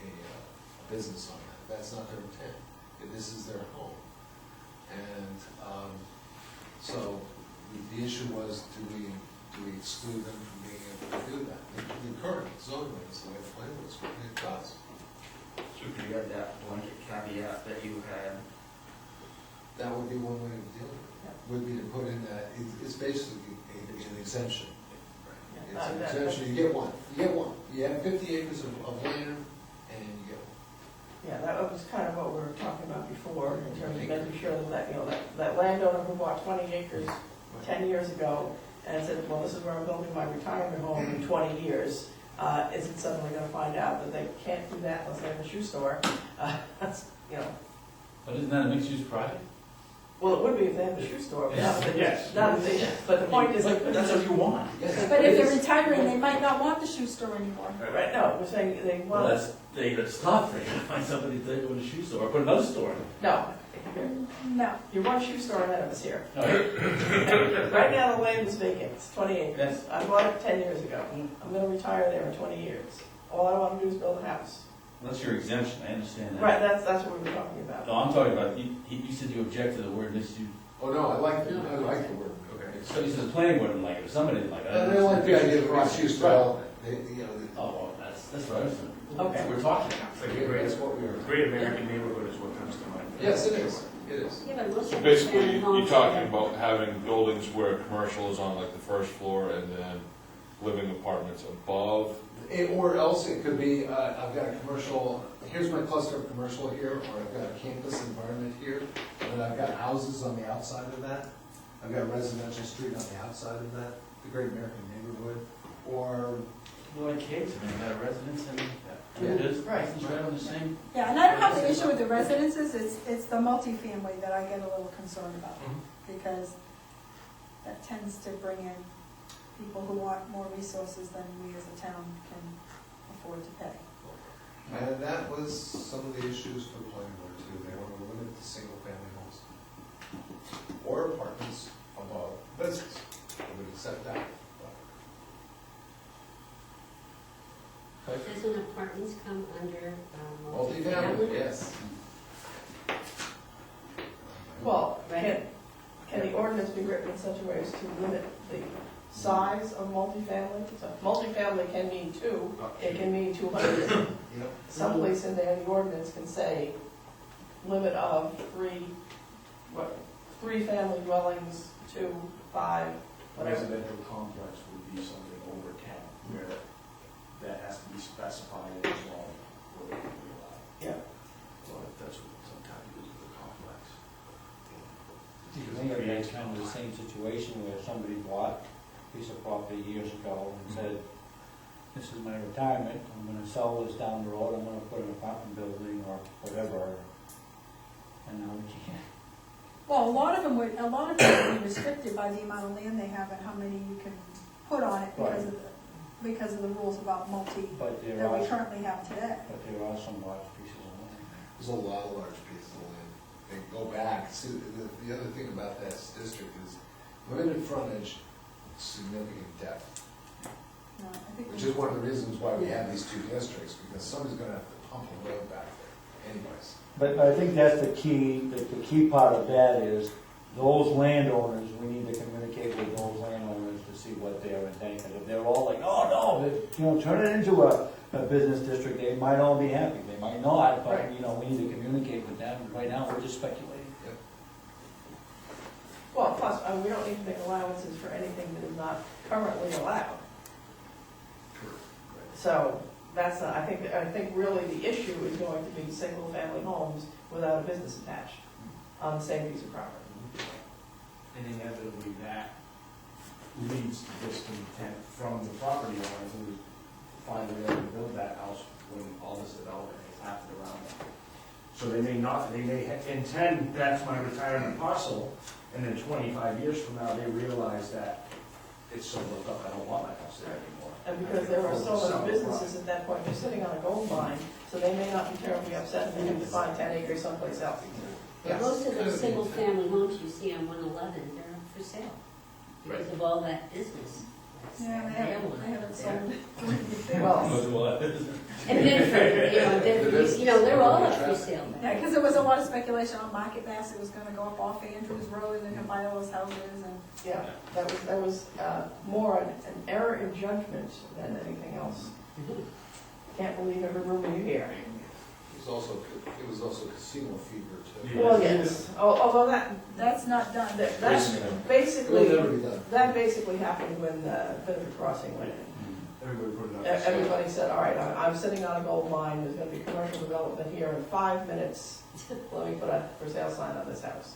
a business on that. That's not their intent. This is their home. And so the issue was, do we exclude them from being able to do that? The current zoning is the way the plan was written, it does. So if you had that blanket caveat that you had, That would be one way of dealing with it. Would be to put in that, it's basically an exemption. It's an exemption, you get one. You have 50 acres of land, and you get one. Yeah, that was kind of what we were talking about before, in terms of making sure that, that landowner who bought 20 acres 10 years ago and said, well, this is where I'm building my retirement home in 20 years, isn't suddenly gonna find out that they can't do that unless they have a shoe store. That's, But isn't that a mixed-use project? well, it would be if they have a shoe store, but Yes, not if they, yes. not if they, but the point is, That's what you want. But if they're retiring, they might not want the shoe store anymore. right, no, we're saying they Well, want, that's tough, they gotta find somebody to go to a shoe store, or put another store in. no. No. Your one shoe store ahead of us here. No, here. Right now, the land is vacant, it's 20 acres. Yes. I bought it 10 years ago. I'm gonna retire there in 20 years. All I wanna do is build a house. Well, that's your exemption, I understand that. Right, that's what we were talking about. No, I'm talking about, you said you object to the word misuse. Oh, no, I like the word. okay. So you said the planning board didn't like it, or somebody didn't like it. They don't like the idea of mixed-use development. Oh, well, that's what I was thinking. Okay. That's what we're talking about. It's like a great, That's what we were. great American neighborhood is what comes to mind. Yes, it is. Yeah, but most So of the basically, family homes you're talking are- about having buildings where commercial is on like the first floor and then living apartments above. Or else it could be, I've got a commercial, here's my cluster of commercial here, or I've got a campus environment here, and I've got houses on the outside of that. I've got a residential street on the outside of that, the Great American Neighborhood, or, You like kids, I mean, you got a residence and, Yeah. it is, right, it's right on the same. Yeah, and I don't have the issue with the residences, it's the multifamily that I get a little concerned about. Because that tends to bring in people who want more resources than we as a town can afford to pay. And that was some of the issues for the planning board too. They want to limit the single-family homes or apartments above business. They would accept that. Doesn't apartments come under Multi-family, yes. Well, Right. can the ordinance be written in such a way as to limit the size of multifamily? So multifamily can mean two, it can mean 200. Yep. Someplace in there, the ordinance can say limit of three family dwellings, 2, 5, whatever. Residential complex would be something over 10, where that has to be specified as well. Yeah. Well, that's what sometimes is the complex. You may have had kind of the same situation where somebody bought a piece of property years ago and said, this is my retirement, I'm gonna sell this down the road, I'm gonna put an apartment building or whatever, and now we can't. Well, a lot of them would be restricted by the amount of land they have and how many you can put on it because of the rules about multi But there that we are, currently have today. but there are some large pieces of land. There's a lot of large pieces of land. They go back, see, the other thing about that district is limited frontage, significant depth. No, I think Which is one of the reasons why we have these two districts, because somebody's gonna have to pump a road back there anyways. But I think that's the key, the key part of that is those landowners, we need to communicate with those landowners to see what their intent is. If they're all like, oh, no, turn it into a business district, they might all be happy, they might not, but, we need to communicate with them. Right now, we're just speculating. Yep. Well, plus, we don't need to make allowances for anything that is not currently allowed. So that's, I think really the issue is going to be single-family homes without a business attached on the same piece of property. And inevitably that leads to discontent from the property owner who finally able to build that house when all this development has happened around them. So they may intend, that's my retirement parcel, and then 25 years from now, they realize that it's so built up, I don't want my house there anymore. And because there are so many businesses at that point, they're sitting on a gold mine, so they may not be terribly upset if they have to find 10 acres someplace else. But most of those single-family homes you see on 111, they're for sale because of all that business. Yeah, they haven't sold. Well, And Bedford, they're all up for sale. Yeah, because there was a lot of speculation on Market Basket was gonna go up off Andrews Road and then buy all those houses and. yeah, that was more an error in judgment than anything else. Can't believe every rumor you hear. It was also casino fever too. Well, yes, although That's not done. that's It'll basically, never be done. that basically happened when Bedford Crossing went in. Everybody put it up. Everybody said, all right, I'm sitting on a gold mine, there's gonna be commercial development here in 5 minutes. Let me put a for sale sign on this house.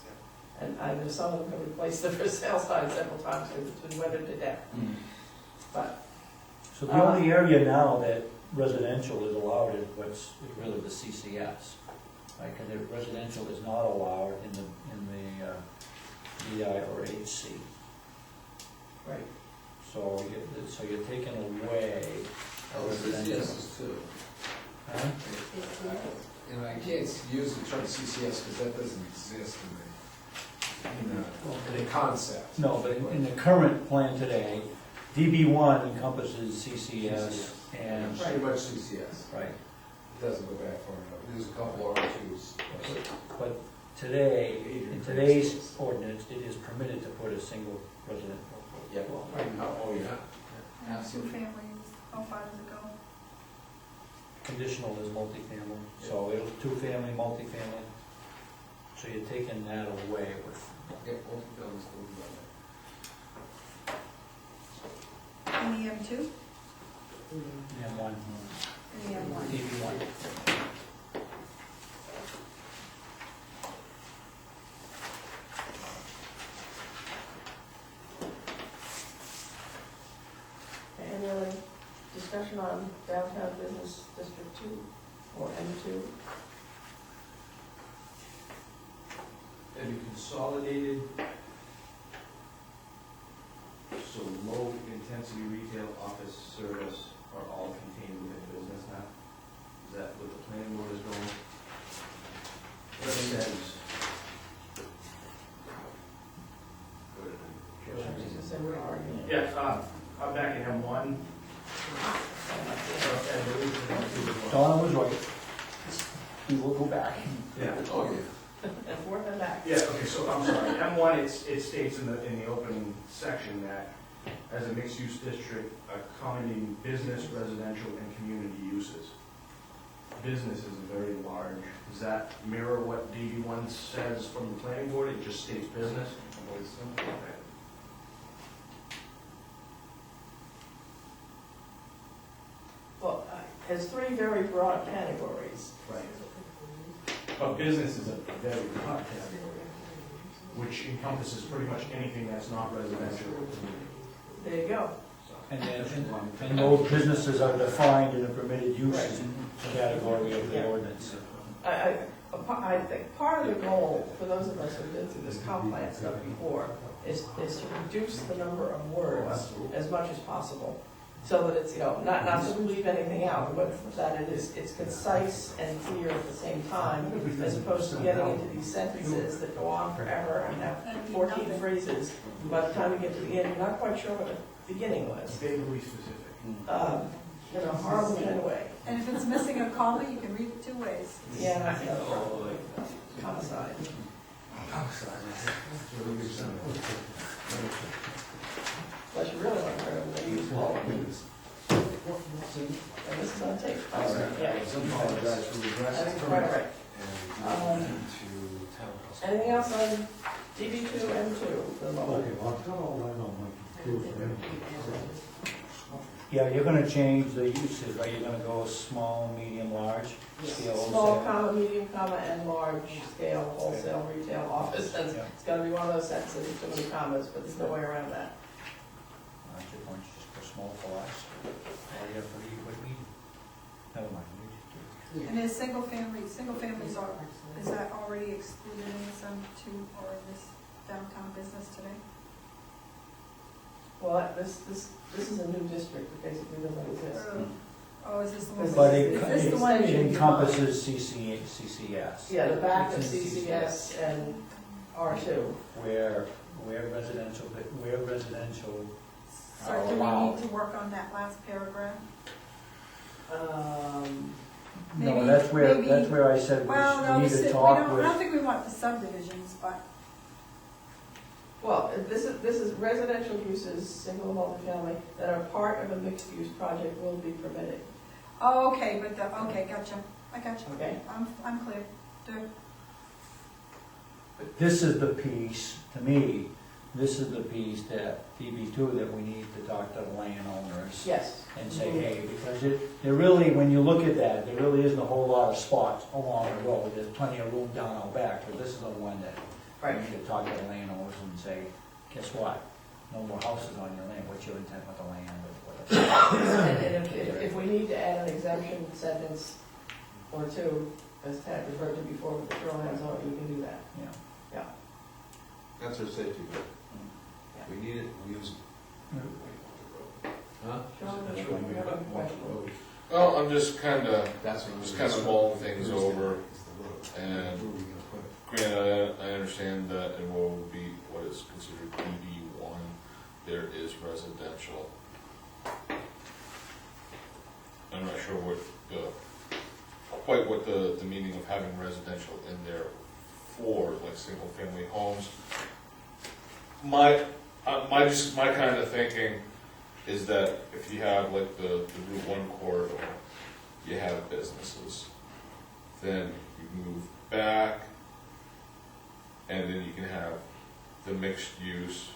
And there's some of them have replaced the for sale sign several times because it's been weathered to death. But, So the only area now that residential is allowed is really the CCS. Right, because residential is not allowed in the DI or HC. right, So you're taking away a residential. CCS is too. Huh? And I can't use the term CCS because that doesn't exist in the concept. No, but in the current plan today, DB1 encompasses CCS and, Pretty much CCS. right. It doesn't go back far enough. There's a couple R2s. But today, in today's ordinance, it is permitted to put a single resident. Yeah, well, right now, oh, yeah. And two families, how far does it go? Conditional is multifamily, so it'll two-family, multifamily. So you're taking that away with, Yeah, multi-families go In the M2? M1, In the M1. DB1. any other discussion on downtown business district 2 or M2? Have you consolidated, so low intensity retail, office, service are all contained within business now? Is that what Donna was right. We will go back. Yeah. Oh, And forth and back. Yeah, okay, so I'm sorry, M1, it states in the opening section that as a mixed-use district accommodating business, residential, and community uses. Business is very large. Does that mirror what DB1 says from the planning board? It just states business? Okay. Well, there's three very broad categories. Right. But business is a very broad category, which encompasses pretty much anything that's not residential. There you go. And those businesses are defined in the permitted uses category of the ordinance. I think part of the goal, for those of us who've been through this comp plan stuff before, is to reduce the number of words as much as possible. So that it's, not to leave anything out, but that it's concise and clear at the same time, as opposed to getting into these sentences that go on forever and have 14 phrases. By the time you get to the end, you're not quite sure what the beginning was. Vaguely specific. Horrible kind of way. And if it's missing a comma, you can read it two ways. Yeah, that's the other homicide. But you really want to learn to use all of these. And this is on tape. Yeah. Apologize for the address. That's quite all right. Anything else on DB2, M2 for the moment? Okay, well, I've got all that on my computer. Yeah, you're gonna change the uses, right? You're gonna go small, medium, large, scale, Small, wholesale. comma, medium, comma, and large scale, wholesale, retail, office. It's gotta be one of those sentences, with too many commas, but there's no way around that. Why don't you just put small for last? Or you have to read what medium? Never mind. And there's single families are, is that already excluded in this M2 or this downtown business today? Well, this is a new district that basically doesn't exist. Oh, is this the one? But Is this the one? it encompasses CCS. Yeah, the back of It's in CCS and R2. Where residential So are do we allowed. need to work on that last paragraph? No, Maybe- that's where I said Well, no, we need we to don't, talk I don't with, think we want the subdivisions, but, Well, this is residential uses, single and multifamily, that are part of a mixed-use project will be permitted, oh, okay, okay, gotcha, I gotcha. okay? I'm clear. this is the piece, to me, this is the piece that DB2 that we need to talk to the landowners. Yes. And say, hey, because there really, when you look at that, there really isn't a whole lot of spots along the road. There's plenty of room down out back, but this is the one that we need to talk to the landowners and say, guess what? No more houses on your land. What's your intent with the land? And if we need to add an exemption sentence or two, as Ted referred to before with the shoreline zone, we can do that. Yeah. That's our safety. We need it, we use it. Huh? Sean, do you have a question? Well, I'm just kind of That's what Just kind of mulling things over, and granted, I understand that in what would be what is considered DB1, there is residential. I'm not sure quite what the meaning of having residential in there for, like single family homes. My kind of thinking is that if you have like the Route 1 corridor, you have businesses, then you move back, and then you can have the mixed use,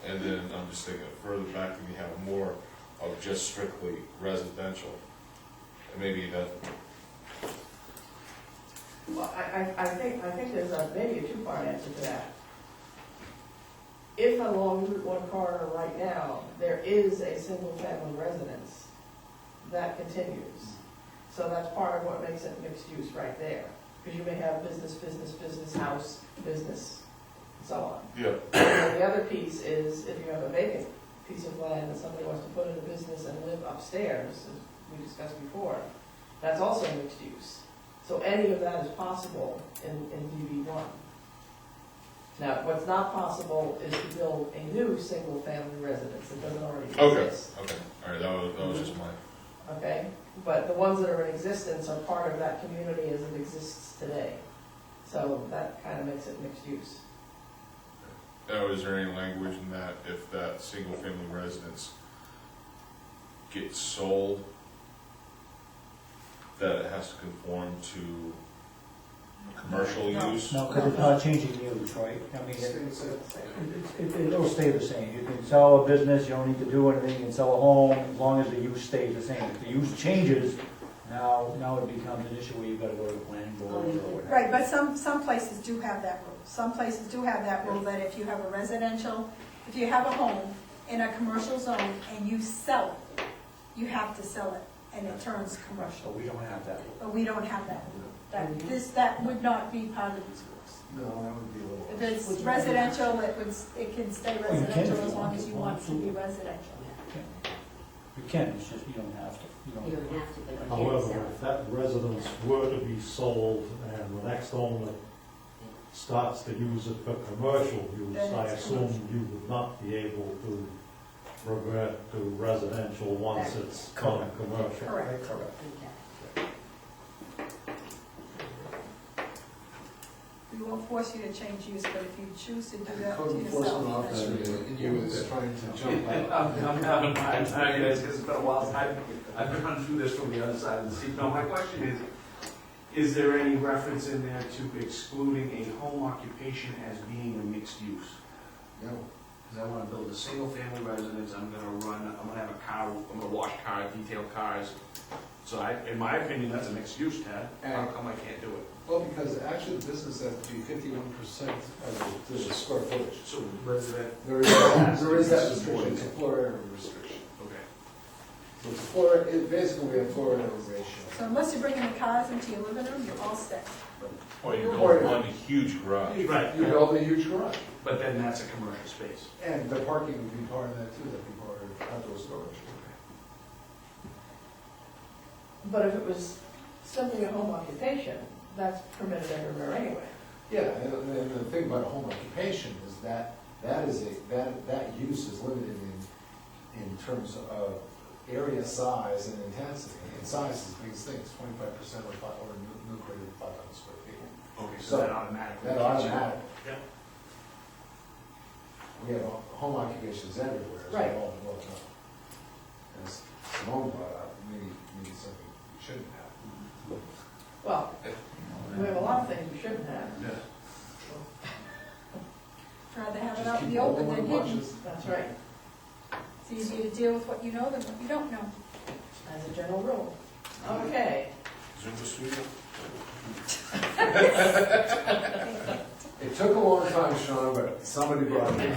and then I'm just thinking further back, then you have more of just strictly residential, and maybe that. Well, I think there's maybe a two-part answer to that. If along Route 1 corridor right now, there is a single-family residence, that continues. So that's part of what makes it mixed use right there. Because you may have business, business, business, house, business, and so on. Yeah. And the other piece is if you have a vacant piece of land and somebody wants to put in a business and live upstairs, as we discussed before, that's also mixed use. So any of that is possible in DB1. Now, what's not possible is to build a new single-family residence that doesn't already exist. Okay, all right, that was just my ones that are in existence are part of that community as it exists today. So that kind of makes it mixed use. Now, is there any language in that if that single-family residence gets sold, that it has to conform to commercial No. use? No, because it's not changing use, right? I mean, it'll stay the same. You can sell a business, you don't need to do anything, you can sell a home, as long as the use stays the same. If the use changes, now it becomes an issue where you've got to go to the planning board or whatever. Right, but some places do have that rule. Some places do have that rule that if you have a residential, if you have a home in a commercial zone and you sell it, you have to sell it and it turns So commercial. we don't have that. But we don't have that. That would not be part of these rules. No, that would be a little. If it's residential, it can stay Well, you can residential if as you long want as to. you want to be residential. You can, it's just you don't have to. You don't have to, but you can However, sell if it. that residence were to be sold and the next owner starts to use it for commercial use, Then I it's assume you would not be able to revert to residential once it's gone commercial. Correct. Okay. We won't force you to change use, but if you choose to do that Code to enforcement yourself, that's officer in you is trying to jump out. I'm having a hard time, guys, because it's been a while. I've gone through this from the other side of the seat. No, my question is there any reference in there to excluding a home occupation as being a mixed use? No. Because I want to build a single-family residence, I'm gonna have a car, I'm gonna wash cars, detail cars. So in my opinion, that's a mixed use, Ted. How come I can't do it? Well, because actually the business has to be 51% of the square footage. So resident, There is that restriction, it's a floor area restriction. okay. So it's floor, basically we have floor area ratio. So unless you're bringing the cars into your living room, you're all set. Or you Or- build one huge garage. Right, You build a huge garage, but then that's a commercial space. and the parking would be part of that too, that'd be part of outdoor storage. But if it was simply a home occupation, that's permitted everywhere anyway. Yeah, and the thing about a home occupation is that that use is limited in terms of area size and intensity. And size is the biggest thing, it's 25% or no greater than 500 square feet. Okay, So so that automatically. That automatic. Yeah. We have home occupations everywhere, as we Right. all know. As Simone brought up, maybe something we shouldn't have. Well, we have a lot of things we shouldn't have. Yeah. Rather have it Just out in keep the all open the than one hidden. bunches. That's right, It's easier to deal with what you know than what you don't know. as a general rule. Okay, Zumba Sweden? It took a long time, Sean, but somebody brought it.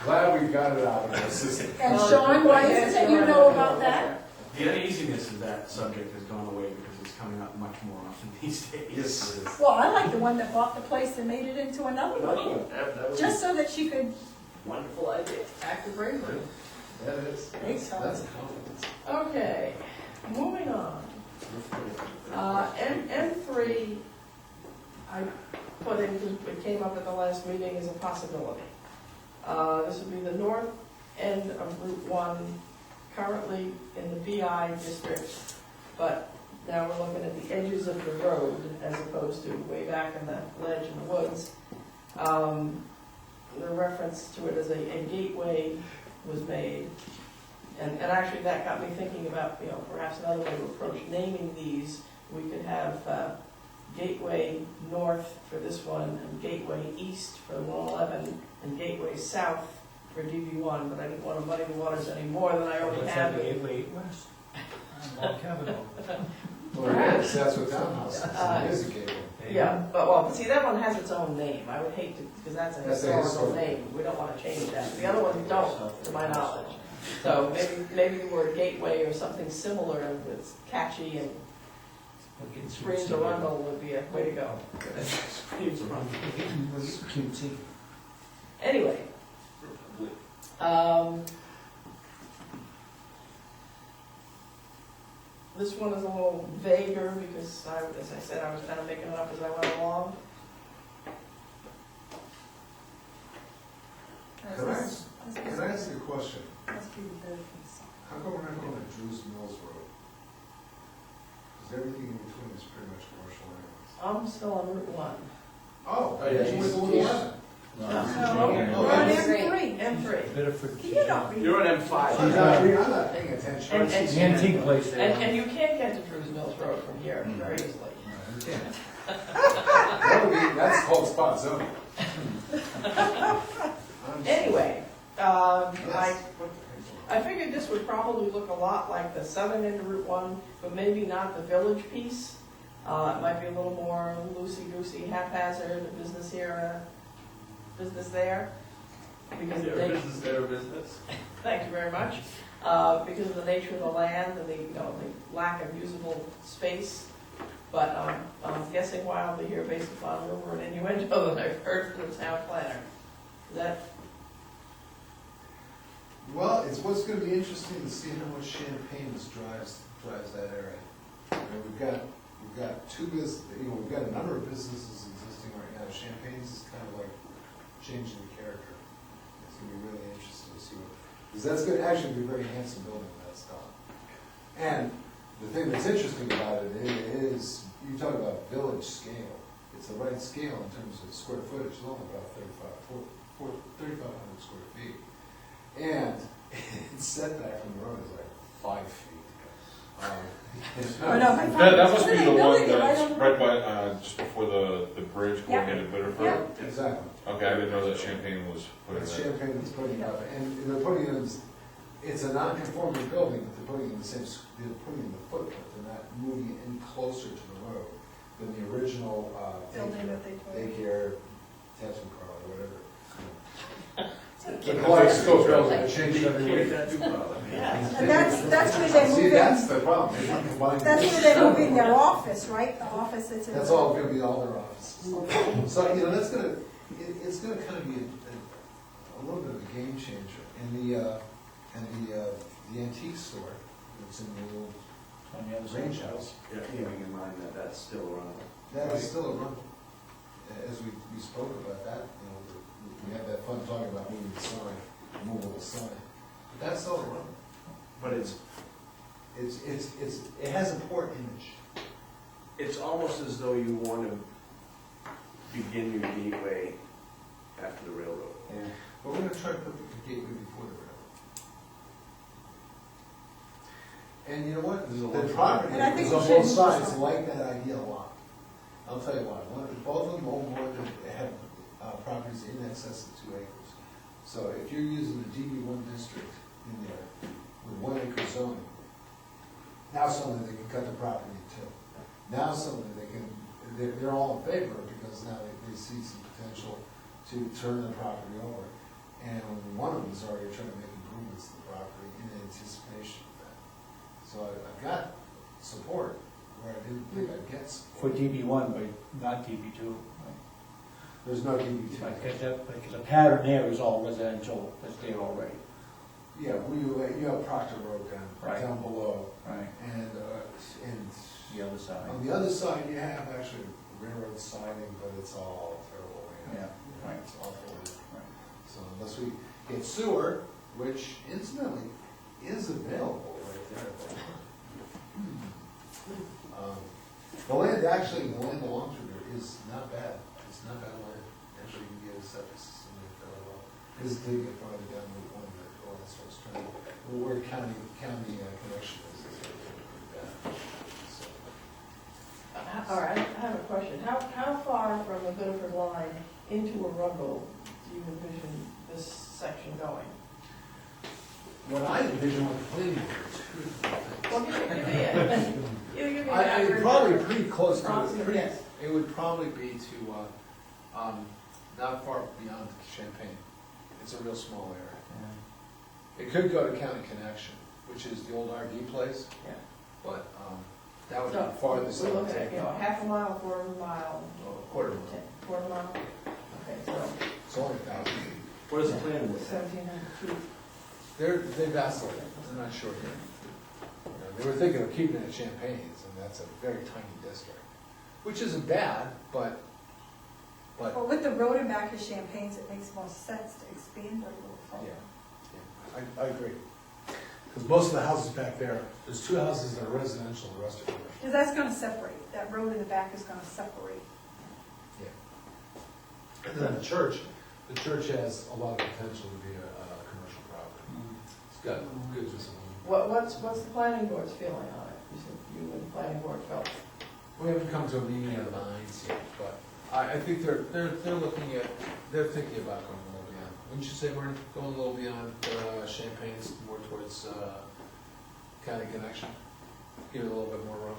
Glad we got it out of our system. And Sean, why is it that you know about that? The uneasiness of that subject has gone away because it's coming up much more often these days. Yes, it is. Well, I like the one that bought the place and made it into another one, That was just so that she could, a wonderful idea. active bravery. That is. Thanks, Sean. That's confidence. Okay, moving on. M3, I put in, it came up at the last meeting as a possibility. This would be the north end of Route 1, currently in the BI district, but now we're looking at the edges of the road as opposed to way back in the ledge in the woods. The reference to it as a gateway was made. And actually that got me thinking about, perhaps another way to approach naming these. We could have Gateway North for this one, and Gateway East for 111, and Gateway South for DB1, but I didn't want to muddy the waters any more than I already Let's have. have Gateway West. Log cabin. Well, yes, that's what townhouse is. It is a gateway. Yeah, but see, that one has its own name. I would hate to, because that's a That's a historical historical. name. We don't want to change that. The other ones don't, to my knowledge. So maybe the word gateway or something similar that's catchy and Springs Arundel would be a way to go. Springs Arundel. Cutesy. Anyway, this one is a little vaguer because, as I said, I was kind of making it up as I went along. Can I ask a question. Must be the very concern. How come we're not going to Drew's Mills Road? Because everything in between is pretty much commercial anyways. I'm still on Route 1. Oh, yeah, you went he's- to 111. No, We're on M3. M3. Bedford, Can you not read? You're on I'm M5. not paying attention. And- antique place. And you can't get to Drew's Mills Road from here very easily. That's called spot zoning. Anyway, I figured this would probably look a lot like the 7 into Route 1, but maybe not the village piece. It might be a little more loosey-goosey, haphazard, a business here, a business there. Because of the business, their business. Thank you very much. Because of the nature of the land and the, the lack of usable space. But I'm guessing wildly here based upon rumor and innuendo that I've heard from the town planner. Is that, Well, it's what's gonna be interesting to see how much Champaign drives that area. We've got we've got a number of businesses existing right now. Champagne's is kind of like changing the character. It's gonna be really interesting to see because that's gonna actually be a very handsome building when that's done. And the thing that's interesting about it is, you talk about village scale. It's the right scale in terms of square footage. It's only about 3,500 square feet. And its setback from the road is like 5 feet. Oh, no, my That must be father- the What are they one building that's right right by, just before the bridge going Yeah. into Biddeford? Yeah. Exactly. Okay, I didn't know that Champagne was putting It's that. Champagne that's putting it up, and they're putting it in, it's a non-conforming building, but they're putting it in the same, they're putting in the footprint, they're not moving it in closer to the road than the original, Building that they put in. daycare, tattoo parlor, whatever. Okay. The client's still building, it changed every week. yeah. And that's where they See, move that's in, the problem, they're not combining. that's where they move in their office, right? The office that's in. That's all gonna be all their offices. So, that's gonna, it's gonna kind of be a little bit of a game changer. And the antique store, that's in the old On the other side. range house, Yeah, keeping in mind that that's still around. that is still a rental. As we spoke about that, we had that fun talking about moving the sign, movable sign. But that's still a rental. But It has a poor image. it's almost as though you want to begin your gateway after the railroad. But we're gonna try to put the gateway before the railroad. And you know what? There's a The lot- property And I think is we on should both move sides this on. like that idea a lot. I'll tell you why. Both of them own more than, have properties in excess of 2 acres. So if you're using the DB1 district in there with 1 acre zoning, now suddenly they can cut the property in 2. Now suddenly they're all in favor because now they see some potential to turn the property over. And one of them is already trying to make improvements to the property in anticipation of that. So I've got support where I didn't think I'd get For support. DB1, but not DB2. There's no DB2. Because the pattern there is all residential, that's there already. Yeah, you have Proctor Road Right. down below, Right. and The other side. on the other side, you have actually railroad siding, but it's all terrible. Yeah, right. It's awful. Right. So unless we get sewer, which incidentally is available right there. The land along through there is not bad. It's not bad land. Actually, you can get a septic system there fairly well. It's dig it farther down Route 1 that all that starts turning. Where county connection is pretty bad. So, All right, I have a question. How far from the Biddeford line into Arundel do you envision this section going? what I envision with the planning board too. Well, give me an average. Probably pretty close to Approximate, it. Pretty, yes. it would probably be to, not far beyond Champaign. It's a real small area. It could go to County Connection, which is the old RV place, Yeah. but, that would So, be farthest. we're I would looking at, take. half a mile, quarter of a mile, Quarter mile. quarter of a mile? Okay, so It's only 1,000. What is the plan with that? 1,700 feet. They vacillated. I'm not sure here. They were thinking of keeping it at Champagne's, and that's a very tiny district, which isn't bad, but But with the road in back of Champagne's, it makes more sense to expand it a little yeah. further. I agree. Because most of the houses back there, there's 2 houses that are residential, the rest are commercial. Because that's gonna separate, that road in the back is gonna separate. And then the church has a lot of potential to be a commercial property. It's got good visibility. What's the planning board's feeling on it? You said you and the planning board felt. We haven't come to a meeting of the minds yet, but I think they're looking at, they're thinking about going a little beyond. Wouldn't you say we're going a little beyond Champagne's, more towards county connection? Give it a little bit more room.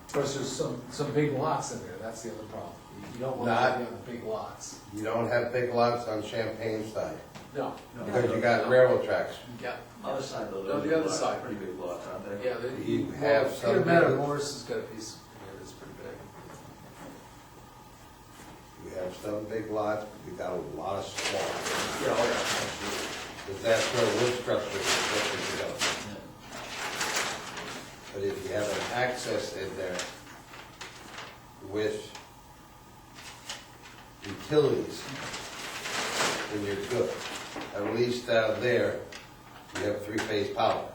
Of course, there's some big lots in there, that's the other problem. You don't want to be on the big lots. You don't have big lots on Champagne side, No. because you got railroad tracks. Yeah. Other side though. No, the other side. Pretty big lots, aren't they? Yeah, You have some Peter big- Matamoros has got a piece here that's pretty big. You have some big lots, but you got a lot of small. Yeah, oh yeah. Because that's where wood structure is supposed to go. Yeah. But if you have an access in there with utilities, then you're good. At least down there, you have 3-phase power.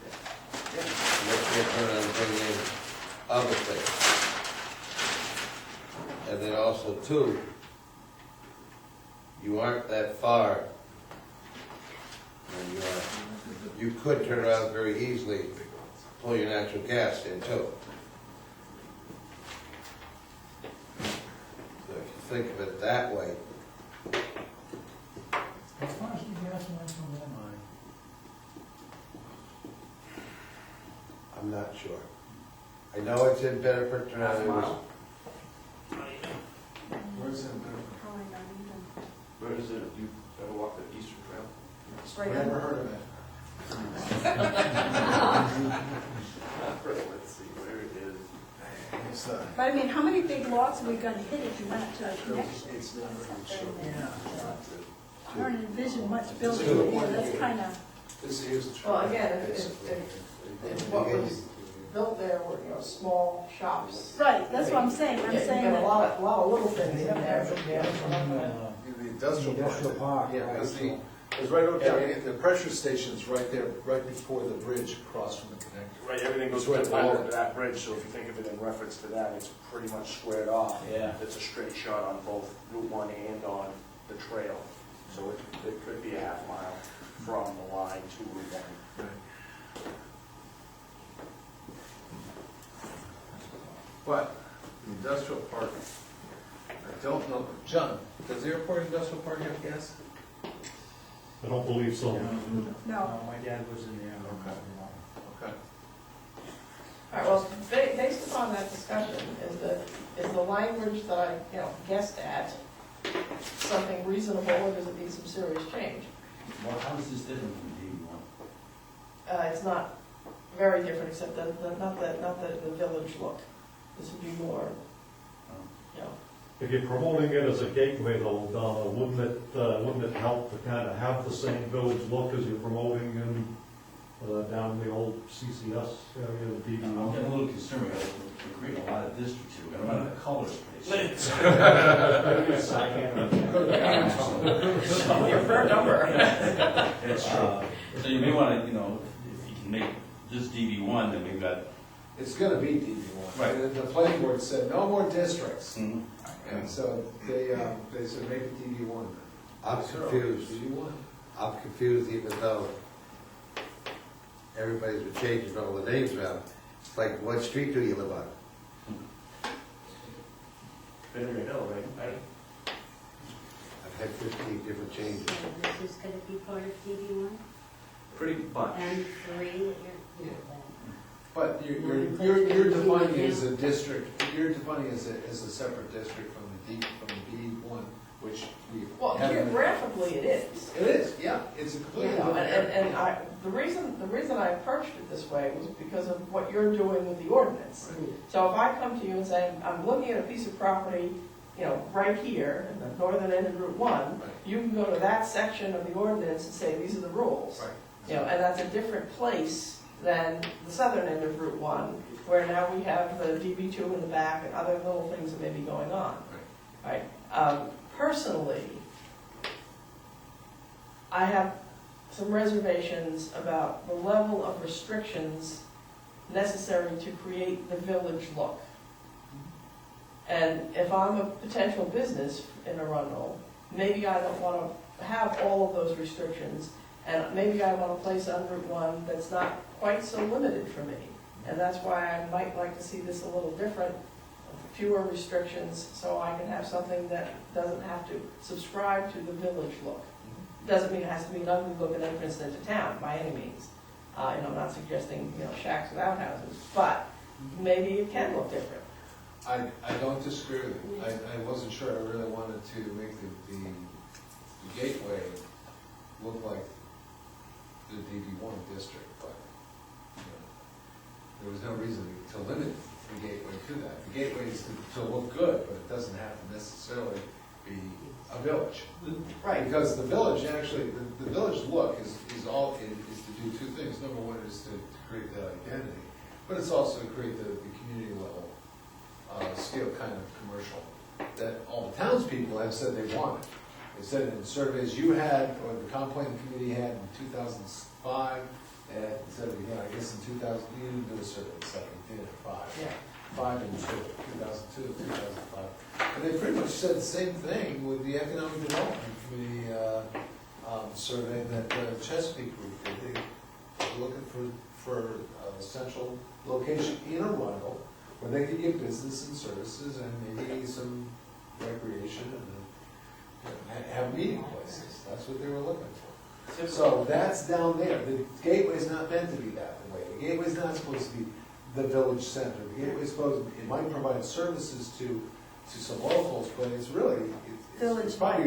You can't turn on and bring in other things. And then also too, you aren't that far. And you could turn around very easily, pull your natural gas in too. So if you think of it that way, How far is the gas line from that line? I'm not sure. I know it's in Bedford, it was, Where's it? Probably not even. Where is it? You ever walk the Eastern Trail? It's right Never on. heard of it. Let's see, where it is. It's But I mean, how many big lots are we gonna hit if you went up to the connection? it's not really sure. I don't envision much building there, that's kinda, This is the. Well, again, if what was built there were, small shops. right, that's what I'm saying, I'm Yeah, saying you've got that. a lot of little things in there. The industrial park. Yeah, because It's right over yeah, the pressure station's right there, right before the bridge across from the connector. Right, everything goes It's right right below to that bridge, so if you think of it in reference to that, it's pretty much squared off. Yeah. It's a straight shot on both Route 1 and on the trail. So it could be a half mile from the line to Route 1. But the industrial park, I don't know, John, does the airport industrial park have gas? I don't believe so. No, My dad was in there. Okay. All right, well, based upon that discussion, is the language that I, guessed at something reasonable, or does it need some serious change? Well, how is this different from DB1? It's not very different, except not the village look. This would be more, If you're promoting it as a gateway though, Donna, wouldn't it help to kind of have the same village look as you're promoting in, down the old CCS area of DB1? I'm getting a little concerned, we're creating a lot of districts here, we're gonna run out of colors pretty soon. your fair number. It's true. So you may wanna, if you can make this DB1, then we've got. It's gonna be DB1. Right. The planning board said no more districts. Mhm. And so they said make it DB1. I'm confused. DB1. I'm confused even though everybody's been changing all the names around. It's like, what street do you live on? Vinegar Hill, right? I've had 15 different changes. So this is gonna be part of DB1 Pretty much. and 3 that you're, But you're defining it as a district, you're defining it as a separate district from the B1, which we Well, haven't. geographically it is. It is, yeah, it's a completely different area. And the reason I approached it this way was because of what you're doing with the ordinance. So if I come to you and say, I'm looking at a piece of property, right here, in the northern end of Route 1, Right. you can go to that section of the ordinance and say, these are the rules. Right. And that's a different place than the southern end of Route 1, where now we have the DB2 in the back and other little things that may be going on. Right? Personally, I have some reservations about the level of restrictions necessary to create the village look. And if I'm a potential business in Arundel, maybe I don't want to have all of those restrictions, and maybe I want a place on Route 1 that's not quite so limited for me. And that's why I might like to see this a little different, fewer restrictions, so I can have something that doesn't have to subscribe to the village look. Doesn't mean it has to be an ugly looking entrance into town, by any means. I'm not suggesting, shacks without houses, but maybe it can look different. I don't disagree with you. I wasn't sure I really wanted to make the gateway look like the DB1 district, but there was no reason to limit the gateway to that. The gateway is to look good, but it doesn't have to necessarily be a village. Right. Because the village, actually, the village look is to do two things. Number one is to create that identity, but it's also to create the community level scale kind of commercial that all the townspeople have said they wanted. They said in surveys you had, or the comp plan committee had in 2005, and said, I guess in 2000, you didn't do a survey, second, you did it 5. Yeah. 5 and 2, 2002, 2005. And they pretty much said the same thing with the Economic Development Committee survey that Chesapeake Group did. They were looking for a central location in Arundel where they could get business and services and maybe some recreation and have meeting places. That's what they were looking for. So that's down there. The gateway's not meant to be that way. The gateway's not supposed to be the village center. The gateway's it might provide services to some locals, but it's really, it's village-like,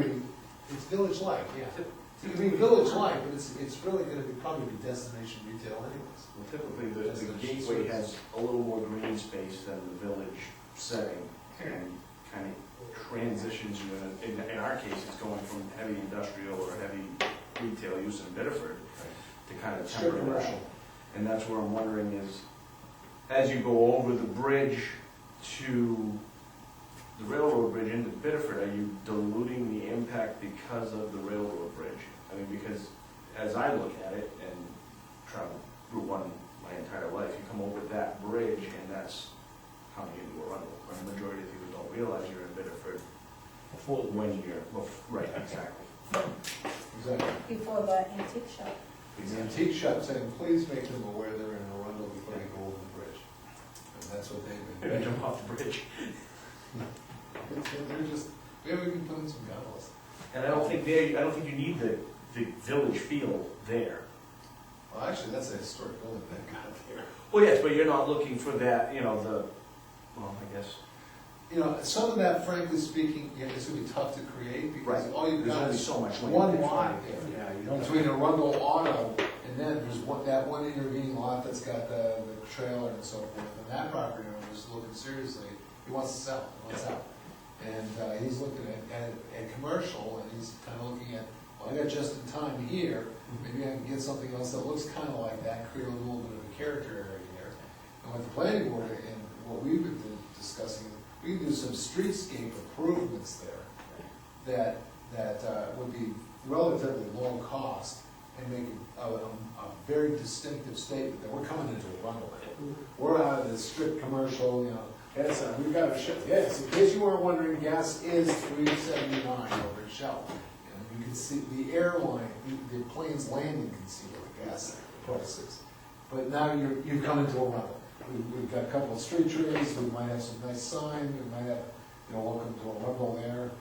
yeah. It can be village-like, but it's really gonna be probably be destination retail anyways. Well, typically, the gateway has a little more green space than the village setting, and kind of transitions you in our case, it's going from heavy industrial or heavy retail use in Biddeford to kind of Strip temper that. commercial. And that's where I'm wondering is, as you go over the bridge to the railroad bridge into Biddeford, are you diluting the impact because of the railroad bridge? I mean, because as I look at it and travel Route 1 my entire life, you come over that bridge and that's coming into Arundel. And the majority of people don't realize you're in Biddeford when you're, right, exactly. Exactly. Before the antique shop. The antique shop saying, please make them aware they're in Arundel before they go over the bridge. And that's what they've been They doing. jump off the bridge. They're just, maybe we can put in some gondolas. And I don't think you need the village feel there. Well, actually, that's a historic building they've got there. Well, yes, but you're not looking for that, I guess. Some of that, frankly speaking, it's gonna be tough to create because all you've There's got only is so much land. one lot there. Yeah, you don't. Between Arundel Auto and then there's that one intervening lot that's got the trailer and so forth. And that property owner is looking seriously, he wants to sell, he wants out. And he's looking at commercial and he's kind of looking at, well, I got just in time here, maybe I can get something else that looks kind of like that, create a little bit of a character area here. And with the planning board and what we've been discussing, we can do some streetscape improvements there that would be relatively low cost and make a very distinctive statement that we're coming into Arundel. We're out of the strip commercial, yes, we've got a ship. Yes, in case you weren't wondering, gas is $3.79 over at Shell. And you can see the airline, the plane's landing can see what the gas price is. But now you've come into Arundel. We've got a couple of street trees, we might have some nice sign, we might have, welcome to Arundel there.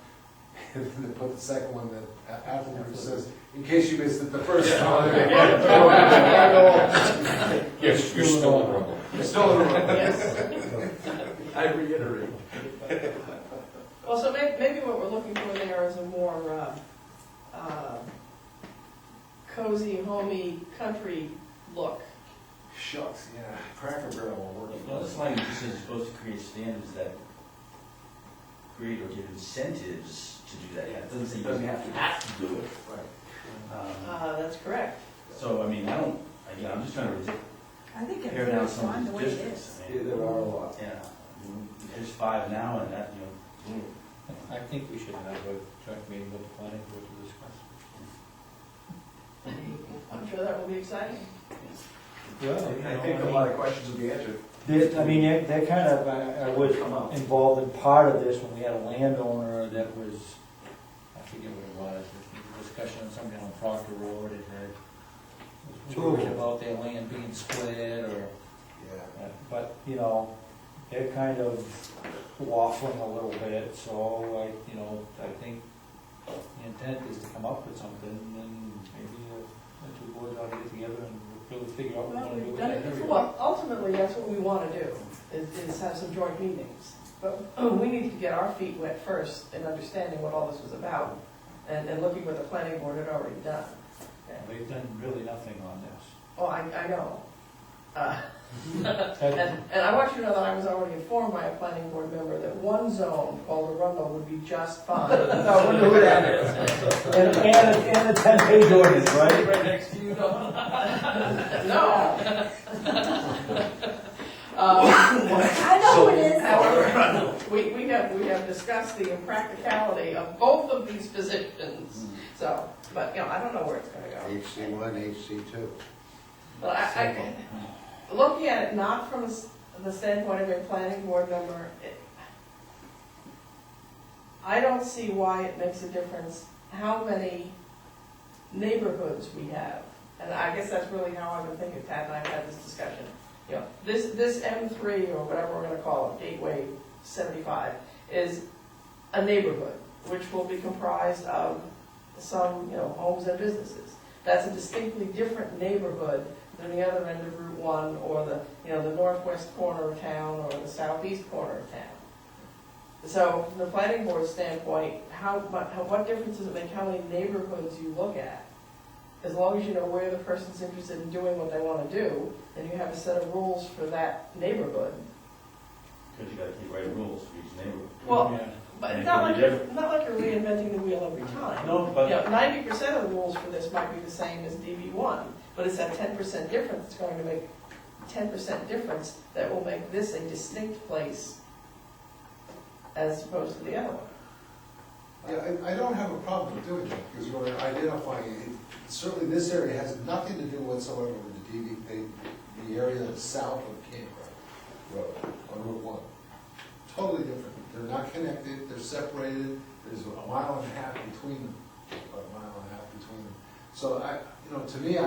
And then they put the second one that afterwards says, in case you missed it the first time. Yes, you're still in Arundel. You're still in Arundel. Yes. I reiterate. Well, so maybe what we're looking for there is a more cozy, homey, country look. Shucks, yeah, Cracker Barrel will work. Well, this language just says you're supposed to create standards that create or give incentives to do that. Yeah, it doesn't say you doesn't have to do it. Right. That's correct. So, I'm just trying to I think tear down it's some fine of the these way it districts. is. There are a lot. Yeah, there's 5 now and that, I think we should have a joint meeting with the planning board to discuss. I'm sure that will be exciting. Well, I think a lot of questions will be answered. I mean, they're kind of, I was involved in part of this when we had a landowner that was, I forget what it was, a discussion on something on Proctor Road, it had, was worried about their land being split or, Yeah. but, you know, they're kind of waffling a little bit, so I think the intent is to come up with something, and maybe the two boards ought to get together and really figure out what we Well, want to do we've with done that it area. before. Well, ultimately, that's what we want to do, is have some joint meetings. But we need to get our feet wet first in understanding what all this was about, and looking what the planning board had already done. Okay. They've done really nothing on this. Oh, I know. And I want you to know that I was already informed by a planning board member that one zone called Arundel would be just fine. So I wonder who that is. And a 10-page ordinance, right? Right next to you, no. No. I know it is. However, we have discussed the impracticality of both of these positions. So, but, I don't know where it's gonna go. HC1, HC2. But I, looking at it not from the standpoint of a planning board member, I don't see why it makes a difference how many neighborhoods we have. And I guess that's really how I've been thinking, Pat and I have had this discussion. This M3, or whatever we're gonna call it, Gateway 75, is a neighborhood, which will be comprised of some, homes and businesses. That's a distinctly different neighborhood than the other end of Route 1, or the northwest corner of town, or the southeast corner of town. So, from the planning board standpoint, what difference does it make how many neighborhoods you look at? As long as you know where the person's interested in doing what they want to do, and you have a set of rules for that neighborhood. Because you gotta keep writing rules for each neighborhood. Well, Yeah. but And it's it not could be like, not like you're reinventing the wheel every time. No, but 90% of the rules for this might be the same as DB1, but it's that 10% difference that's going to make 10% difference that will make this a distinct place as opposed to the other one. Yeah, I don't have a problem with doing that, because you're identifying, certainly this area has nothing to do whatsoever with the the area that's south of Campground Road on Route 1. Totally different. They're not connected, they're separated, there's a mile and a half between them, about a mile and a half between them. So to me,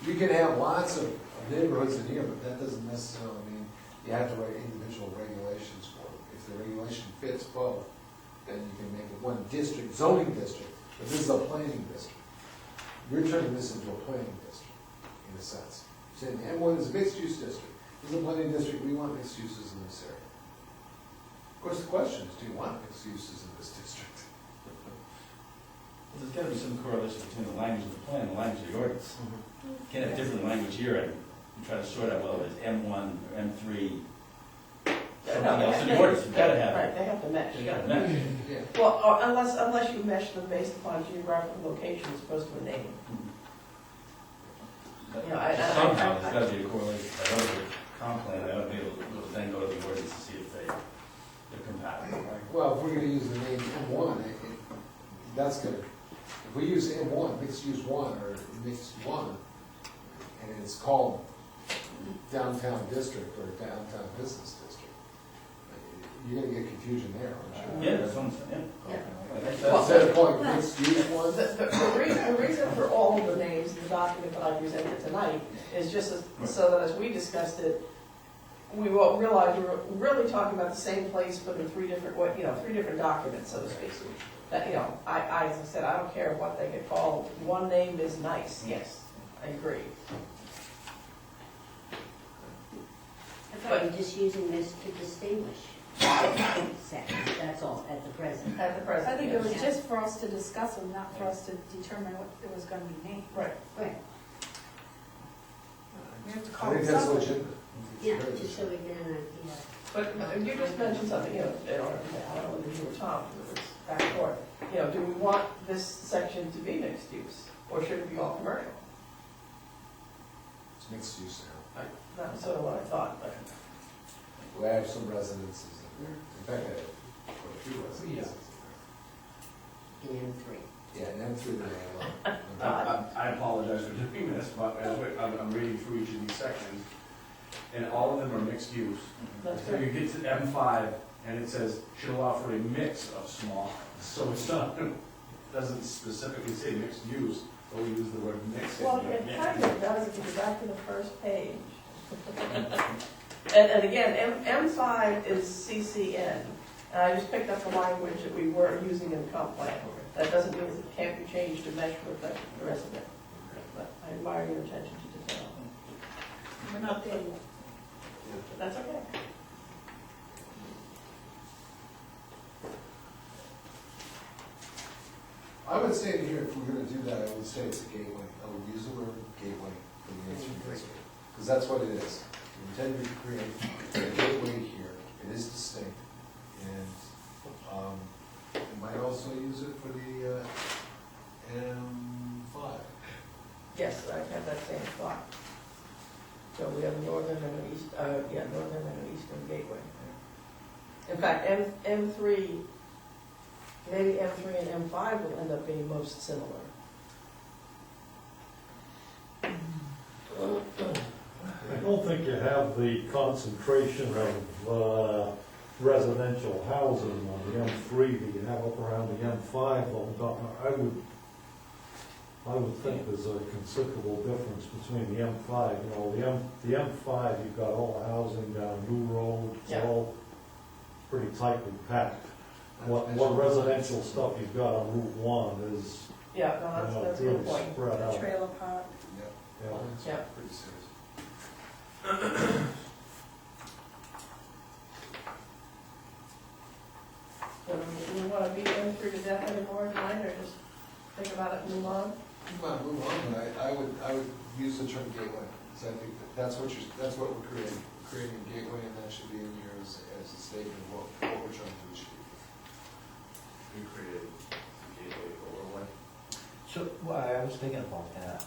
you can have lots of neighborhoods in here, but that doesn't necessarily mean you have to write individual regulations for them. If the regulation fits both, then you can make it one district, zoning district, but this is a planning district. You're turning this into a planning district, in a sense. You're saying M1 is a mixed-use district. This is a planning district, we want mixed uses in this area. Of course, the question is, do you want mixed uses in this district? there's gotta be some correlation between the language of the plan and the language of the ordinance. You can't have different language here and try to sort out, well, it's M1 or M3, something else in the ordinance, you've gotta have Right, it. they have to mesh. You gotta match. Yeah. Well, or unless you mesh them based upon geographical location as opposed to a name. Somehow, there's gotta be a correlation, I know the comp plan, I ought to be able to then go to the ordinance to see if they're compatible. Well, if we're gonna use the name M1, that's good. If we use M1, mixed use 1, or mixed 1, and it's called downtown district or downtown business district, you're gonna get confusion there, I'm sure. Yeah, that's what I'm saying, yeah. Instead of calling it mixed use 1, The reason for all of the names in the document that I presented tonight is just so that as we discussed it, we will realize we're really talking about the same place, but in three different documents, so to speak. That, as I said, I don't care what they get called, one name is nice, yes, I agree. I thought you were just using this to distinguish sections, that's all, at the present. At the present. I think it was Yeah. just for us to discuss them, not for us to determine what it was gonna be named. Right. Right, We have to I call think it that's something. legitimate. yeah, just so we get an idea. But you just mentioned something, I don't know whether you or Tom, because it's back and forth. Do we want this section to be mixed use, or should it be all commercial? It's mixed use now. That's sort of what I thought, but. We have some residences in there. In fact, I have quite a few residences in In M3. there. Yeah, and then through the A I apologize for doing this, but I'm reading through each of these sections, and all of them are mixed use. That's So you good. get to M5, and it says, should allow for a mix of small, so it's not, doesn't specifically say mixed use, but we use the word mix. Well, it kind of does if you go back to the first page. And again, M5 is CCN, and I just picked up the language that we were using in the comp plan. That doesn't mean it can't be changed to measure with the rest of it. But I admire your attention to detail. We're not there yet. But that's okay. I would say here, if we're gonna do that, I would say it's a gateway. I would use the word gateway for the answer district, because that's what it is. We intend to create a gateway here. It is distinct. And, you might also use it for the, M5. Yes, I have that same thought. So we have a northern and an east, northern and an eastern gateway. In fact, M3, maybe M3 and M5 will end up being most similar. I don't think you have the concentration of residential housing on the M3 that you have up around the M5. I would think there's a considerable difference between the M5. You know, the M5, you've got all the housing down New Road, it's Yeah. all pretty tightly packed. What residential stuff you've got on Route 1 is, Yeah, no, that's a really good point. spread The out. trailer park. Yeah. It's Yeah. pretty serious. So do we want to beat M3 to death anymore tonight, or just think about it and move on? Well, move on, but I would use the term gateway, because I think that's what we're creating. We're creating a gateway, and that should be in here as a statement of what we're trying to achieve. We created a gateway overlay. So, well, I was thinking about that.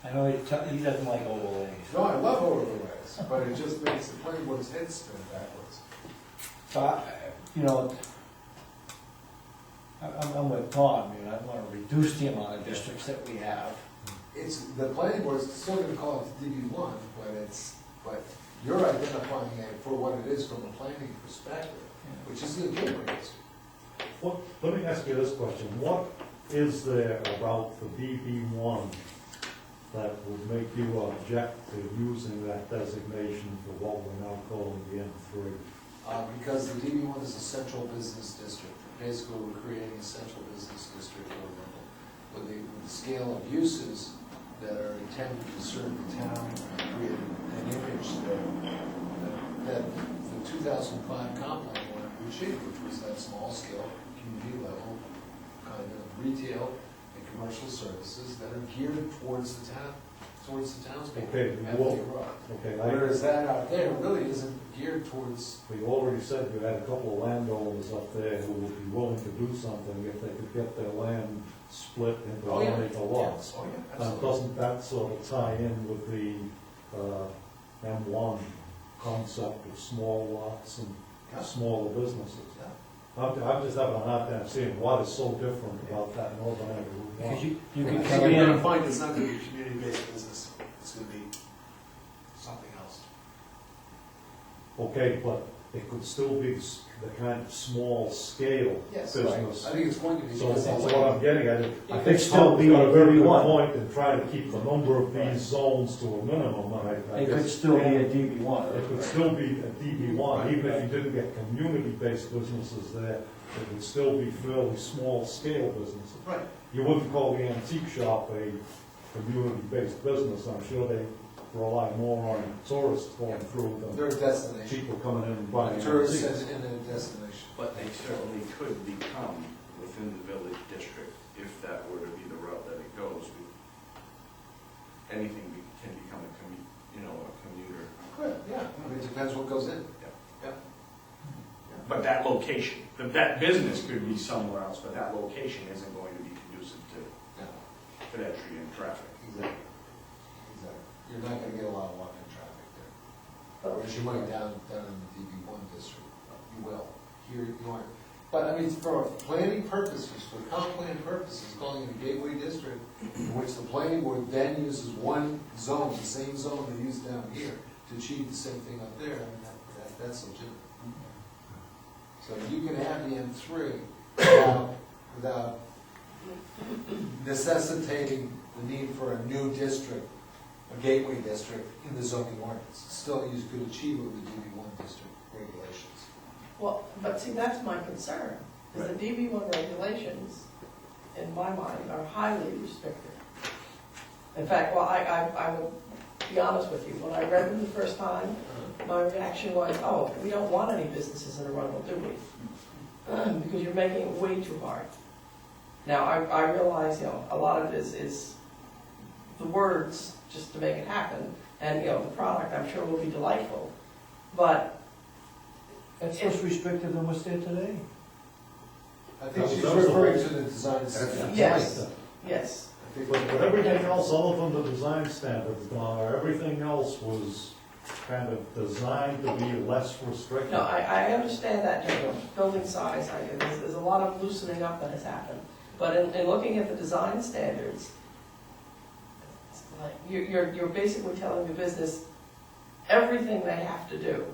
I know he doesn't like overlays. No, I love overlays, but it just makes the planning board's head spin backwards. So, you know, I'm with Tom, you know, I want to reduce the amount of districts that we have. The planning board's still gonna call it DB1, but you're identifying it for what it is from a planning perspective, which is the gateway district. Let me ask you this question. What is there about the DB1 that would make you object to using that designation for what we're now calling the M3? Because the DB1 is a central business district. Basically, we're creating a central business district with the scale of uses that are intended to serve the town, and create an image that the 2005 comp plan wanted to achieve, which was that small scale, community level kind of retail and commercial services that are geared towards the townspeople. Okay, at well, the road. Okay, Whereas that out there really isn't geared towards. you already said you had a couple of landowners up there who would be willing to do something if they could get their land split into Oh, yeah. one-acre lots. Oh, yeah, Now, absolutely. doesn't that sort of tie in with the M1 concept of small lots and Yeah. smaller businesses? Yeah. I'm just having a hard time seeing what is so different about that northern area Route 1. Because you could I come think you're gonna in, find it's not gonna be community-based business, it's gonna be something else. Okay, but it could still be the kind of small scale Yes, business. I think it's going to be. So because that's that's what I'm getting at. I It think could still Tom's be got a a very good DB1. point in trying to keep the number of these zones to a minimum, and I it could guess still be a DB1. it could still be a DB1, even if you didn't get community-based businesses there, it would still be fairly small-scale businesses. Right. You wouldn't call the antique shop a community-based business, I'm sure they rely more on tourists going through than They're a destination. people coming in and buying Tourists antiques. in a destination. But they certainly could become within the village district if that were to be the route that it goes. Anything can become a commuter. Good, yeah, I mean, it depends what goes in. But that location, that business could be somewhere else, but that location isn't going to be conducive to Yeah, pedestrian traffic. exactly. You're not gonna get a lot of walk-in traffic there. Whereas you might down in the DB1 district, you will. Here, you aren't. But I mean, for planning purposes, for comp plan purposes, calling it a gateway district, in which the planning board then uses one zone, the same zone they use down here, to achieve the same thing up there, I mean, that's legitimate. So you can have the M3 without necessitating the need for a new district, a gateway district in the zoning ordinance. Still, you could achieve it with the DB1 district regulations. Well, but see, that's my concern, is the DB1 regulations, in my mind, are highly restrictive. In fact, well, I will be honest with you, when I read them the first time, my reaction was, oh, we don't want any businesses in Arundel, do we? Because you're making it way too hard. Now, I realize, a lot of it is the words, just to make it happen, and, the product, I'm sure, will be delightful, but That's less restrictive than what's there today. I think she's That was referring the- to the design standards. yes, yes. I think But everything else, other than the design standards, Donna, everything else was kind of designed to be less restrictive. No, I understand that, building size, there's a lot of loosening up that has happened. But in looking at the design standards, it's like, you're basically telling the business everything they have to do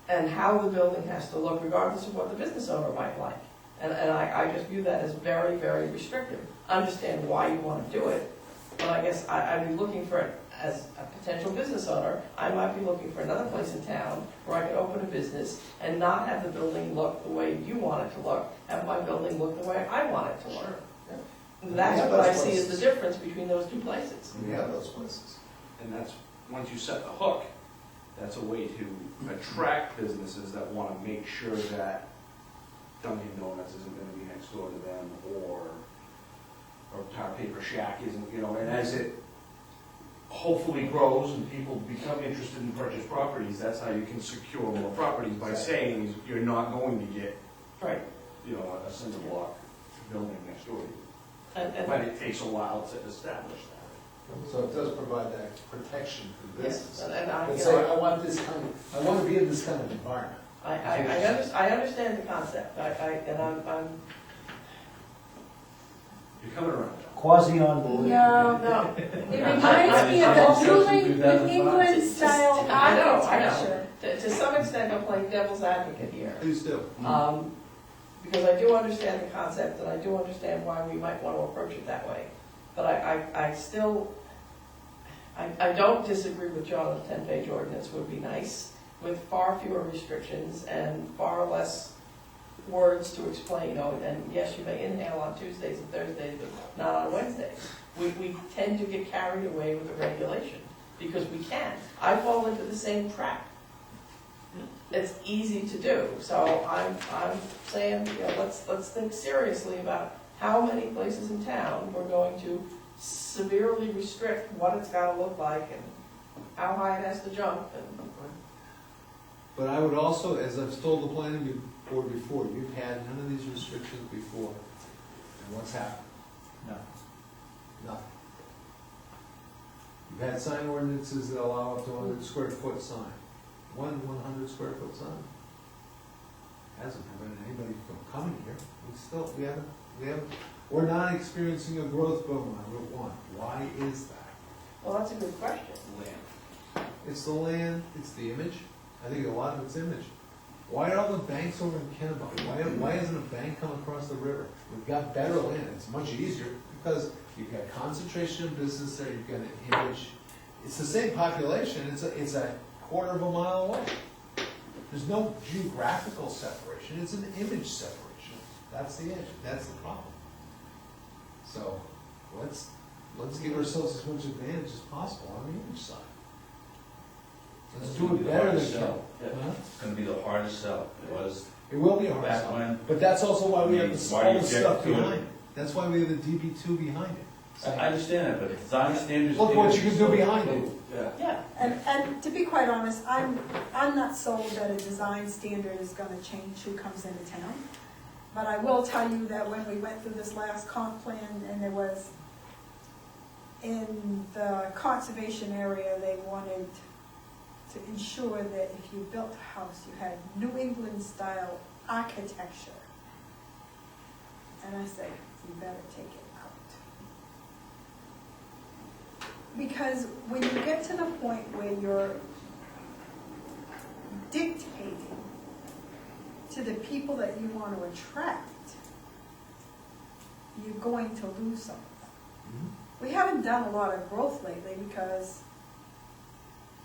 and how the building has to look, regardless of what the business owner might like. And I just view that as very, very restrictive. I understand why you want to do it, but I guess I'd be looking for it as a potential business owner. I might be looking for another place in town where I could open a business and not have the building look the way you want it to look, have my building look the way I want it to look. That's what I see as the difference between those two places. we have those places. And that's, once you set the hook, that's a way to attract businesses that want to make sure that Dunkin' Donuts isn't going to be next door to them, or Tar Paper Shack isn't, and as it hopefully grows and people become interested in purchase properties, that's how you can secure more properties, by saying you're not going to get, Right. a cinder block building next door to you. And But it takes a while to establish that. So it does provide that protection for the yes, business. and I, But say, I want to be in this kind of environment. I understand the concept. I'm You're coming around. Quasi-unbelievable. no. It reminds me of the New England style I know. architecture. To some extent, I'm playing devil's advocate here. Please do. Because I do understand the concept, and I do understand why we might want to approach it that way. But I still, I don't disagree with John, the 10-page ordinance would be nice, with far fewer restrictions and far less words to explain, and yes, you may inhale on Tuesdays and Thursdays, but not on Wednesdays. We tend to get carried away with the regulation, because we can. I fall into the same trap. It's easy to do, so I'm saying, let's think seriously about how many places in town we're going to severely restrict what it's gotta look like and how high it has to jump. But I would also, as I've told the planning board before, you've had none of these restrictions before. And what's happened? Nothing. You've had sign ordinances that allow up to 100 square foot sign. 100 square foot sign. Hasn't prevented anybody from coming here. We're not experiencing a growth boom on Route 1. Why is that? Well, that's a good question. It's the land, it's the image. I think a lot of it's image. Why are all the banks over in Kennebunk? Why hasn't a bank come across the river? We've got better land, it's much easier, because you've got concentration of business there, you've got an image. It's the same population, it's a quarter of a mile away. There's no geographical separation, it's an image separation. That's the edge, that's the problem. So, let's give ourselves as much advantage as possible on the image side. Let's do it better than Kel. It's gonna be the hardest sell. It was It will be a hard back sell. when. But that's also why we have Why do all you the object stuff to it? behind it. That's why we have the DB2 behind it. I understand that, but the design standards. Look what you can do behind it. Yeah. And to be quite honest, I'm not sold that a design standard is gonna change who comes into town. But I will tell you that when we went through this last comp plan, and there was, in the conservation area, they wanted to ensure that if you built a house, you had New England style architecture. And I say, you better take it out. Because when you get to the point where you're dictating to the people that you want to attract, you're going to lose some of them. We haven't done a lot of growth lately because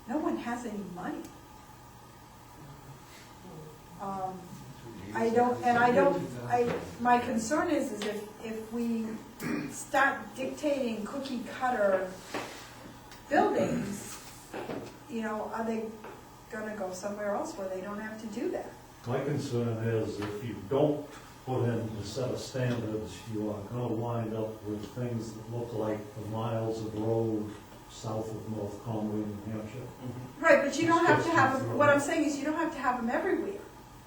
no one has any money. My concern is if we start dictating cookie cutter buildings, are they gonna go somewhere else where they don't have to do that? My concern is if you don't put in a set of standards, you are gonna wind up with things that look like the miles of road south of North Conway, New Hampshire. Right, but you don't have to have them, what I'm saying is you don't have to have them everywhere.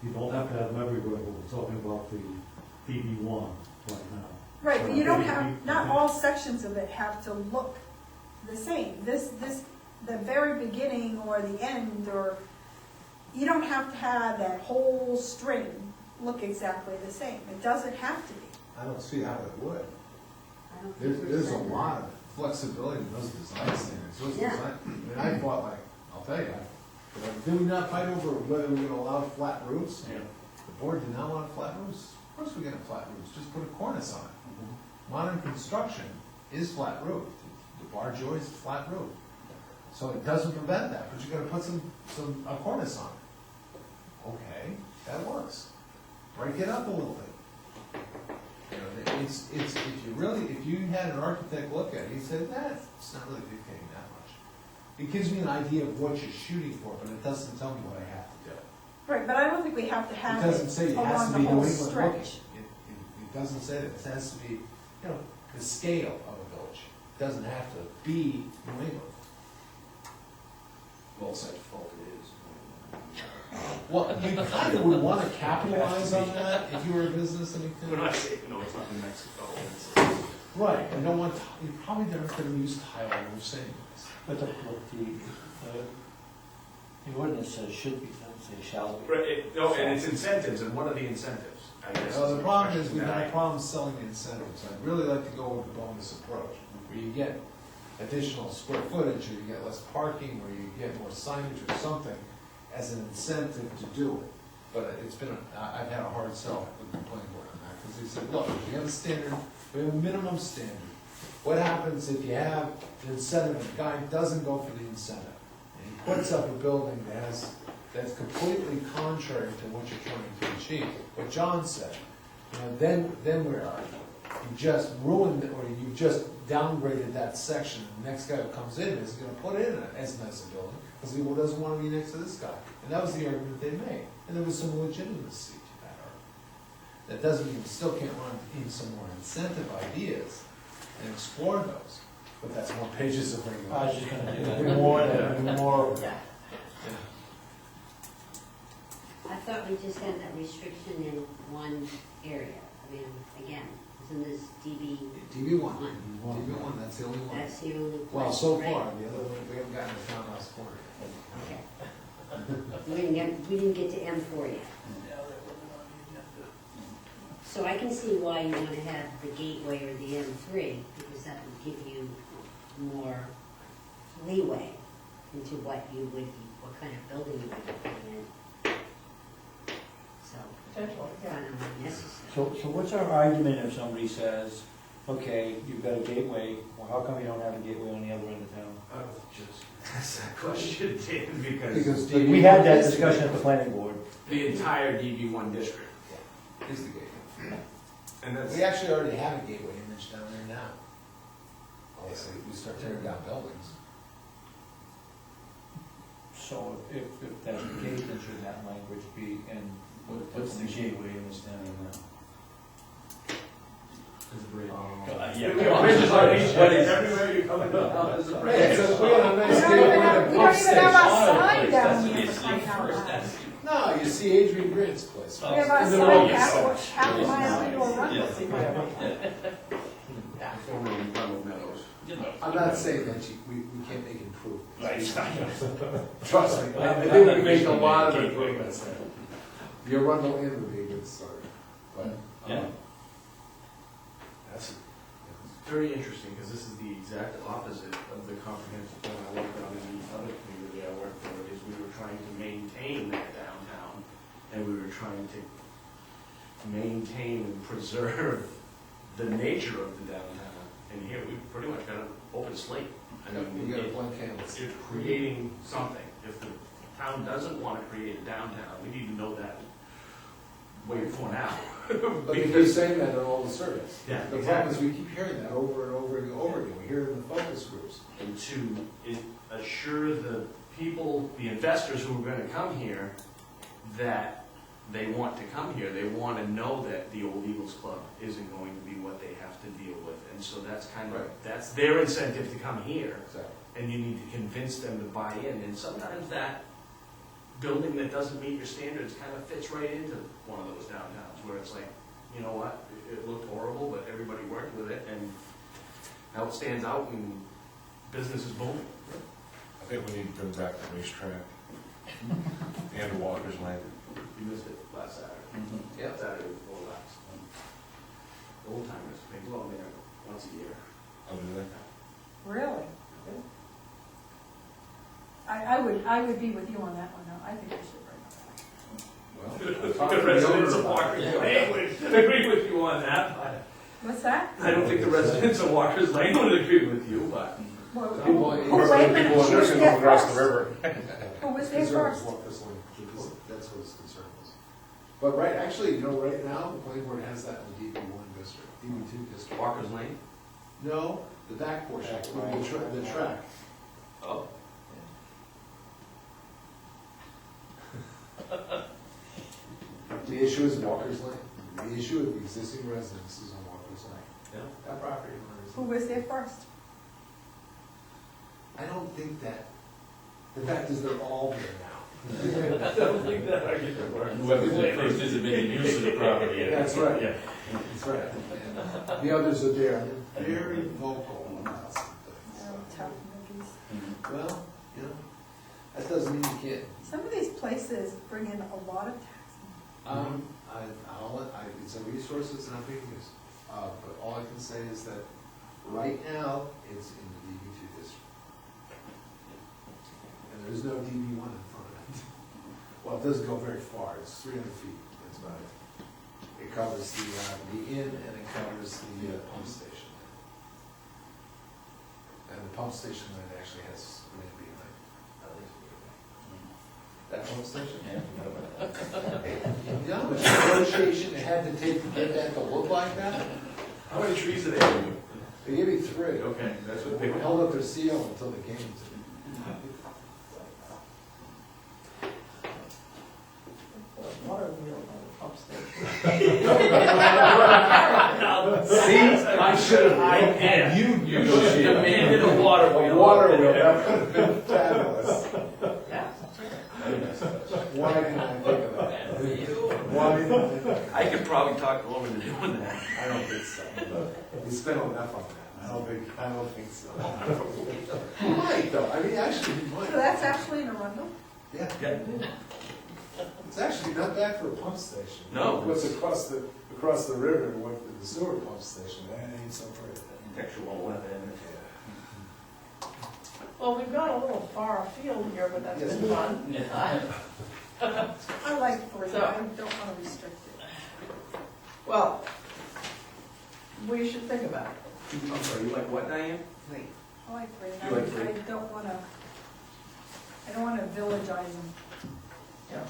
You don't have to have them everywhere, but we're talking about the DB1 right now. Right, but you don't have, not all sections of it have to look the same. The very beginning or the end, or, you don't have to have that whole string look exactly the same. It doesn't have to be. I don't see how it would. I don't think we've There's a said that. lot of flexibility in those design standards. Those Yeah. I thought I'll tell you, did we not fight over whether we were gonna allow flat roofs? Yeah. The board did not want flat roofs? Of course we're gonna flat roofs, just put a cornice on it. Modern construction is flat roof. The bar joist is flat roof. So it doesn't prevent that, but you're gonna put a cornice on it. Okay, that works. Break it up a little bit. If you had an architect look at it, he said, it's not really dictating that much. It gives me an idea of what you're shooting for, but it doesn't tell me what I have to do. Right, but I don't think we have to It have doesn't say it it has along to the be New whole England looking. stretch. It doesn't say that, it has to be, the scale of a village. It doesn't have to be New England. Well, such fault it is. Well, you kind of would want to capitalize on that if you were a business, We're not saying, no, it's not New Mexico. It's- Right, you don't want, you probably never could have used tile roofs anyways. But the ordinance says should be, doesn't say shall be. Right, no, and it's incentives, and what are the incentives? I guess Well, is the problem is, question we've that had I- problems selling the incentives. I'd really like to go with the bonus approach, where you get additional square footage, or you get less parking, or you get more signage or something as an incentive to do it. But I've had a hard sell with the planning board on that, because they said, look, we have a standard, we have a minimum standard. What happens if you have an incentive, and the guy doesn't go for the incentive, and he puts up a building that's completely contrary to what you're trying to achieve? What John said, then where are you? You just ruined, or you just downgraded that section, and the next guy who comes in is gonna put in as nice a building, because he doesn't wanna be next to this guy. And that was the argument they made, and there was some legitimacy to that argument. That doesn't mean we still can't run in some more incentive ideas and explore those, but that's more pages of regulation. I was just gonna do more. I thought we just had that restriction in one area. I mean, again, it's in this DB, DB1, DB1, that's the only one. that's the only place. Well, so right? far, the other one, we haven't gotten to townhouse corner. Okay. We didn't get to M4 yet. So I can see why you want to have the gateway or the M3, because that would give you more leeway into what kind of building you would be putting in. So, Potentially, yeah. kind of unnecessary. So what's our argument if somebody says, okay, you've got a gateway, well, how come you don't have a gateway on the other end of town? I was just, that's that question, Dan, Because Like, we had that discussion at the planning board. the entire DB1 district, Is the gateway. and that's. We actually already have a gateway image down there now. Unless we start tearing down buildings. So if that's the case, then should that language be in? What's the gateway in this town now? Yeah, bridges on each, everywhere you come in, there's a bridge. Yeah, so we have a We nice don't gateway. even have, we don't even have our sign down here. That's what you see first. No, you see Adrian Grant's place. We have our In the sign road, half a mile into a run. Yeah. Formerly Rundle Meadows. I'm not saying that we can't make improvements. Right. Trust me, I think we make a lot of improvements there. Your Rundle Inn would be a good start, but, Yeah. that's, Very interesting, because this is the exact opposite of the comprehensive plan I worked on in the other community I worked for, is we were trying to maintain that downtown, and we were trying to maintain and preserve the nature of the downtown. And here, we pretty much got an open slate. I mean, you got a blank canvas. it's creating something. If the town doesn't want to create a downtown, we need to know that way before now. But they keep saying that in all the surveys. Yeah, The problem is we keep hearing that over and over and over again, we hear it in the focus groups. And to assure the people, the investors who are gonna come here, that they want to come here, they wanna know that the old Eagles Club isn't going to be what they have to deal with. And so that's kind of, Right. that's their incentive to come here, Exactly. and you need to convince them to buy in. And sometimes that building that doesn't meet your standards kind of fits right into one of those downtowns, where it's like, you know what, it looked horrible, but everybody worked with it, and now it stands out, and business is booming. I think we need to bring back the racetrack and Walker's Lane. You missed it last Saturday. Yeah. Saturday before last. Old timers, they go out there once a year. Oh, do they? Really? I would be with you on that one, though. I think we should bring it back. Well, The residents of Walker's Lane would agree with you on that, but What's that? I don't think the residents of Walker's Lane would agree with you, but. Well, People- wait a minute, People who was are there across first? the river. Who was there Concern first? is Walker's Lane, because that's what his concern was. But right, actually, you know, right now, the planning board has that in the DB1 district, DB2 district. Walker's Lane? No, the back portion, the track. Oh. The issue is Walker's Lane. The issue of the existing residences on Walker's Lane. Yeah. That property owner is. Who was there first? I don't think that, the fact is they're all there now. I don't think that argument works. Whoever first designated use of the property. That's right. Yeah. That's right. And the others are there, and they're very vocal about some things. Oh, tough niggies. Well, you know, that doesn't mean you can't. Some of these places bring in a lot of tax money. It's a resource that's not being used. But all I can say is that right now, it's in the DB2 district. And there's no DB1 in front of it. Well, it doesn't go very far, it's 300 feet, that's about it. It covers the inn and it covers the pump station. And the pump station land actually has land behind it. That pump station? Yeah. You know how much negotiation it had to take to get that to look like that? How many trees are there? They gave me 3. Okay, that's what They they held up their CO until they came to me. The water wheel on the pump station. See, I should have, Yeah. you You demanded a water A wheel. water wheel, that could have been fabulous. Yeah. Why didn't I think of that? Why didn't I think of that? I could probably talk Norman into doing that. I don't think so. We spent enough on that. I don't think so. He might though, I mean, actually, he might. So that's actually in Arundel? Yeah, Yeah. it's actually not bad for a pump station. No. What's across the river and went to the sewer pump station, that ain't so pretty. Textual weather. Well, we've gone a little far afield here, but that's Yes, been we fun. I like 40, So- I don't want to restrict it. Well, we should think about it. I'm sorry, you like what, Diane? I like 40, You like three? I don't want to villagize them. You know,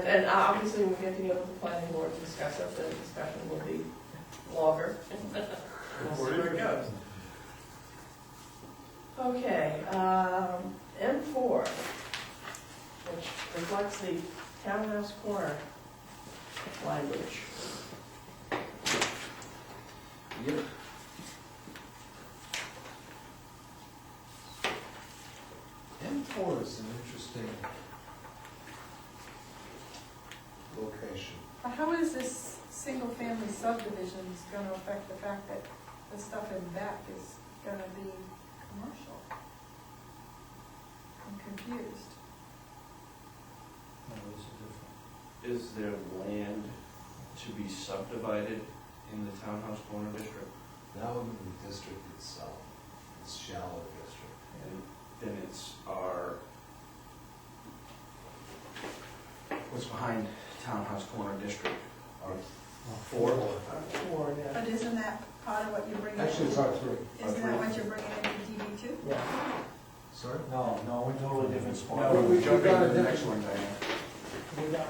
and obviously we'll get together with the planning board to discuss it, the discussion will be longer. We'll see where it goes. Okay, M4, which reflects the townhouse corner language. Yep. M4 is an interesting location. But how is this single-family subdivisions going to affect the fact that the stuff in back is going to be commercial? I'm confused. No, those are different. Is there land to be subdivided in the townhouse corner district? That would be the district itself, it's shallow district. And then it's our, what's behind townhouse corner district? Our four? Or, yeah. But isn't that part of what you're bringing? Actually, it's R3. Isn't that what you're bringing into DB two? Yeah. Sorry? No, no, we're totally different spot. No, we we've jump got into a the different- next one, Diane,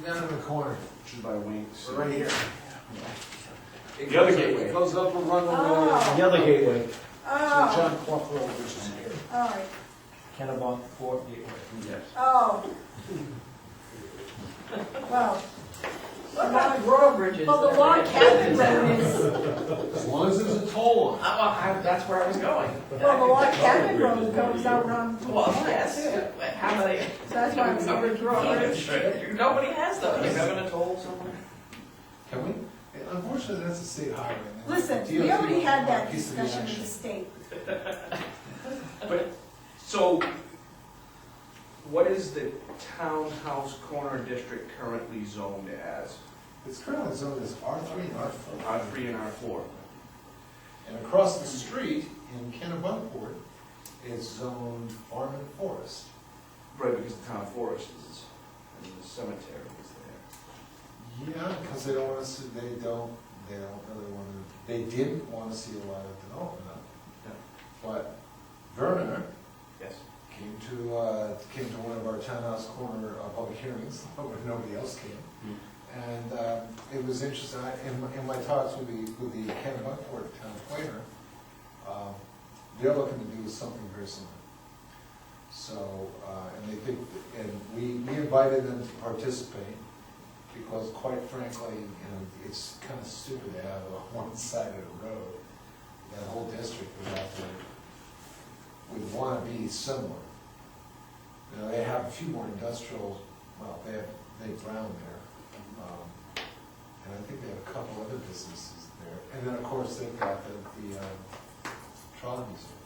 We're down in the corner. which is by Wings. We're right here. The other gateway. It goes up and runs over Oh. The other gateway, Oh, John Clough Road, which is here. all right, Kennebunk Fort Gateway. Yes. oh. Well, What about drawbridges? well, the log cabin road is, As long as there's a toll on it. That's where I was going. well, the log cabin road goes out around. Well, yes, but how many? So that's why I'm Covered drawbridges? saying. Nobody has those. Are you having a toll somewhere? Can we? Unfortunately, that's a state highway. Listen, we DOT already had that piece of the discussion with action. the state. But, so, what is the townhouse corner district currently zoned as? It's currently zoned as R3 and R4. R3 and R4. And across the street in Kennebunkport, it's zoned farm and forest. Right, because the town forest is, and the cemetery is there. Yeah, because they don't want to see, they don't really want to, they didn't want to see a lot of development up. Yeah. But Werner Yes. came to one of our townhouse corner public hearings, where nobody else came. And it was interesting, in my talks with the Kennebunkport town planner, they're looking to do something very similar. So, and they think, and we invited them to participate, because quite frankly, it's kind of stupid to have a one-sided road. That whole district would want to be similar. They have a few more industrial, well, they have ground there. And I think they have a couple other businesses there. And then, of course, they've got the trolley museum.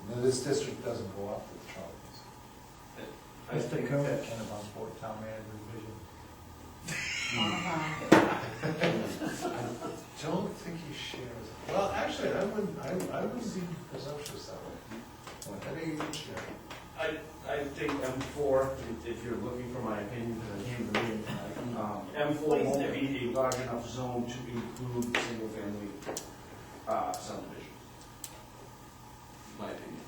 And then this district doesn't go up with the trolley museum. I Mr. think Coon, that, Kennebunk Town Manager Division. I don't think he shares. Well, actually, I wouldn't be presumptuous that way. I think he would share. I think M4, if you're looking for my opinion, because it came to me, M4 won't be a large enough zone to include single-family subdivision. My opinion.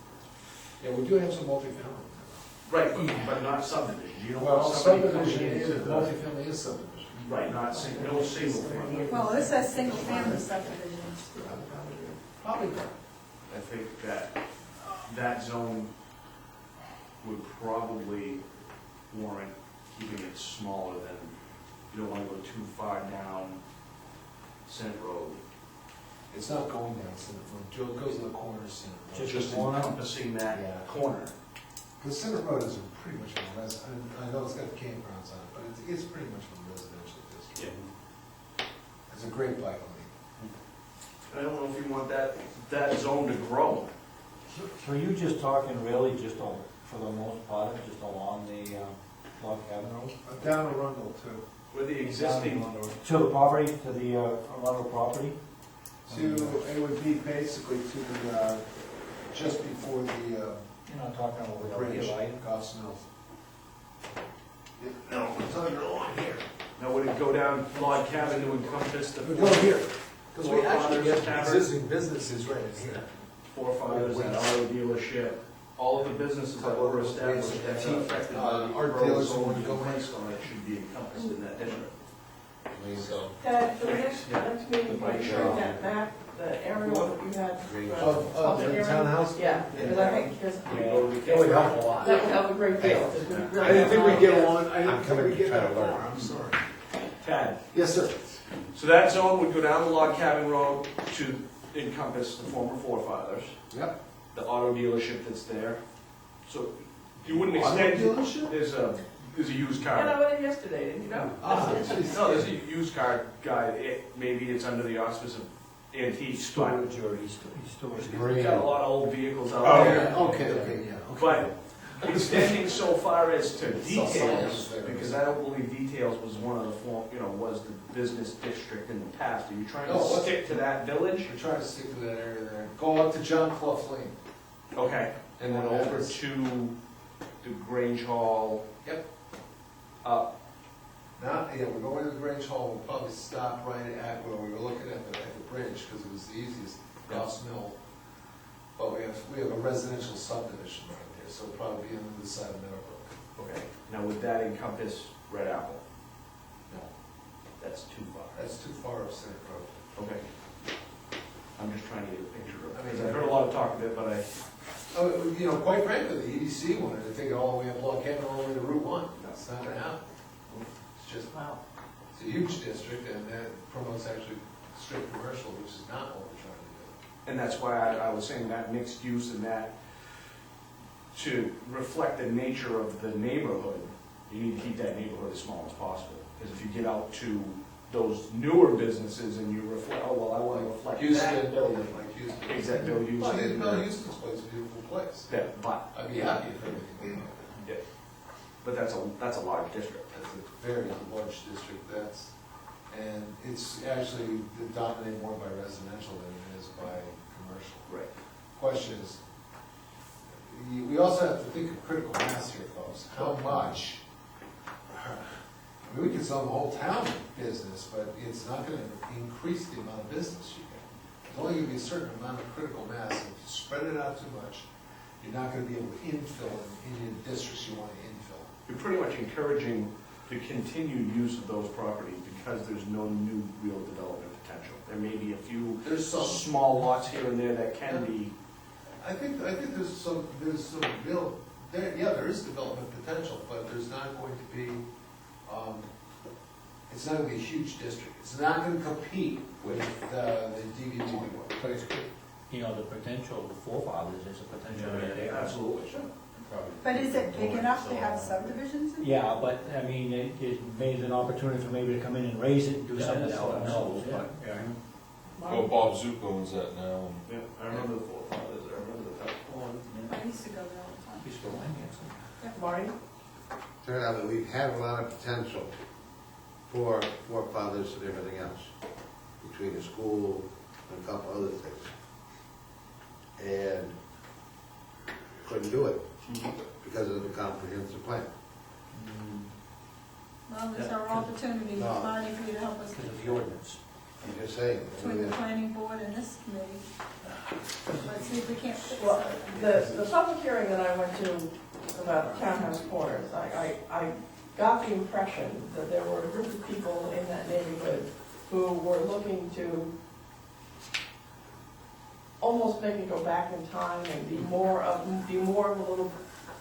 Yeah, we do have some multifamily. Right, but not subdivision. You don't Well, want somebody coming subdivision is, into the. multifamily is subdivision. Right, no single family. Well, this says single family subdivisions. Probably not. I think that zone would probably warrant keeping it smaller than, you don't want to go too far down Senate Road. It's not going down Senate Road. Joe goes to the corner of Senate Road. Just corner? encompassing that Yeah. corner. Because Senate Road is pretty much a I know it's got campgrounds on it, but it's pretty much a residential district. It's a great bike lane. I don't know if you want that zone to grow. So are you just talking really just for the most part, just along the log cabin road? Down Arundel too. Where the existing, To the property, to the Arundel property? It would be basically to the, just before the, You're not talking over the bridge, here, right? Goff's Mills. No, I'm telling you along here. now would it go down Log Cabin to encompass the It would go here. Because we Forefathers actually have Tavern. existing businesses right in here. forefathers, that auto dealership, all of the businesses that were established that are affected by the Art borough dealers zoning would go in. placed on it should be encompassed in that district. So. The next meeting, Bike make shop. sure that map, the aerial that you had. Of the townhouse? Yeah, because I think, because It would help a lot. that would help a great deal. 'cause we really I didn't think we'd don't get know. along, I didn't I'm think coming we'd to get try that to learn. far, I'm sorry. Tad, Yes, sir. so that zone would go down the Log Cabin Road to encompass the former forefathers, Yep. the auto dealership that's there. So you wouldn't Auto extend, dealership? there's a used Yeah, car. I went in yesterday, didn't you know? Ah, No, there's a used car guy, maybe it's under the auspice of antiques, but Storage or he stores. we've got a lot of old vehicles Oh, out there. yeah, okay, yeah. But Extending so far as to So details, far as- because I don't believe details was one of the form, was the business district in the past. Are you trying No, to what- stick to that village? We're trying to stick to that area there. Go up to John Clough Lane. Okay, and then over Yes. to the Grange Hall. Yep. Up, Now, yeah, we're going to the Grange Hall, we'll probably stop right at where we were looking at the bridge, because it was the easiest, Goss Mill. But we have a residential subdivision right there, so it'll probably be on the other side of Meadowbrook. okay. Now, would that encompass Red Apple? No, That's too far. that's too far up Center Road. Okay. I'm just trying to get a picture of it, I mean, because I've heard a lot of talk of it, but I, Oh, quite frankly, the EDC wanted to take it all the way up Log Cabin, all the way to Route 1. It's not gonna happen. It's just, Wow. it's a huge district, and that promotes actually strict commercial, which is not what we're trying to do. and that's why I was saying that mixed use and that, to reflect the nature of the neighborhood, you need to keep that neighborhood as small as possible. Because if you get out to those newer businesses and you reflect, oh, well, I want to reflect Houston, that building. like Houston. Exact Bill Well, I think Houston. Bill Houston's place is a beautiful place. Yeah, but, I'd be happy if everything came yeah, but that's a large district. That's a very large district, and it's actually dominated more by residential than it is by commercial. Right. Question is, we also have to think of critical mass here, folks. How much? I mean, we could zone the whole town business, but it's not gonna increase the amount of business you get. There's only gonna be a certain amount of critical mass, and if you spread it out too much, you're not gonna be able to infill in the districts you wanna infill. You're pretty much encouraging the continued use of those properties because there's no new real development potential. There may be a few There's some, small lots here and there that can be, I think there's some real, there is development potential, but there's not going to be, it's not gonna be a huge district. It's not gonna compete with the DB2 one. But it's, the potential, the forefathers, there's a potential right there. absolutely. But is it big enough to have subdivisions in it? Yeah, but, I mean, it made an opportunity for maybe to come in and raise it and do Yeah, something that's else, what I'm knows, saying, but, yeah. Well, Bob Zook owns that now. Yeah, I remember the forefathers, I remember the first one. I used to go there all the time. He's still in, yes. Marty? Turned out that we have a lot of potential for forefathers and everything else, between the school and a couple other things. And couldn't do it because of the comprehensive plan. Well, there's our opportunity, No. Marty, for you to help us Because of the ordinance. I'm just saying. between the planning board and this committee. Let's see if we can't fix Well, something. the public hearing that I went to about Townhouse Corners, I got the impression that there were a group of people in that neighborhood who were looking to almost make it go back in time and be more of a little,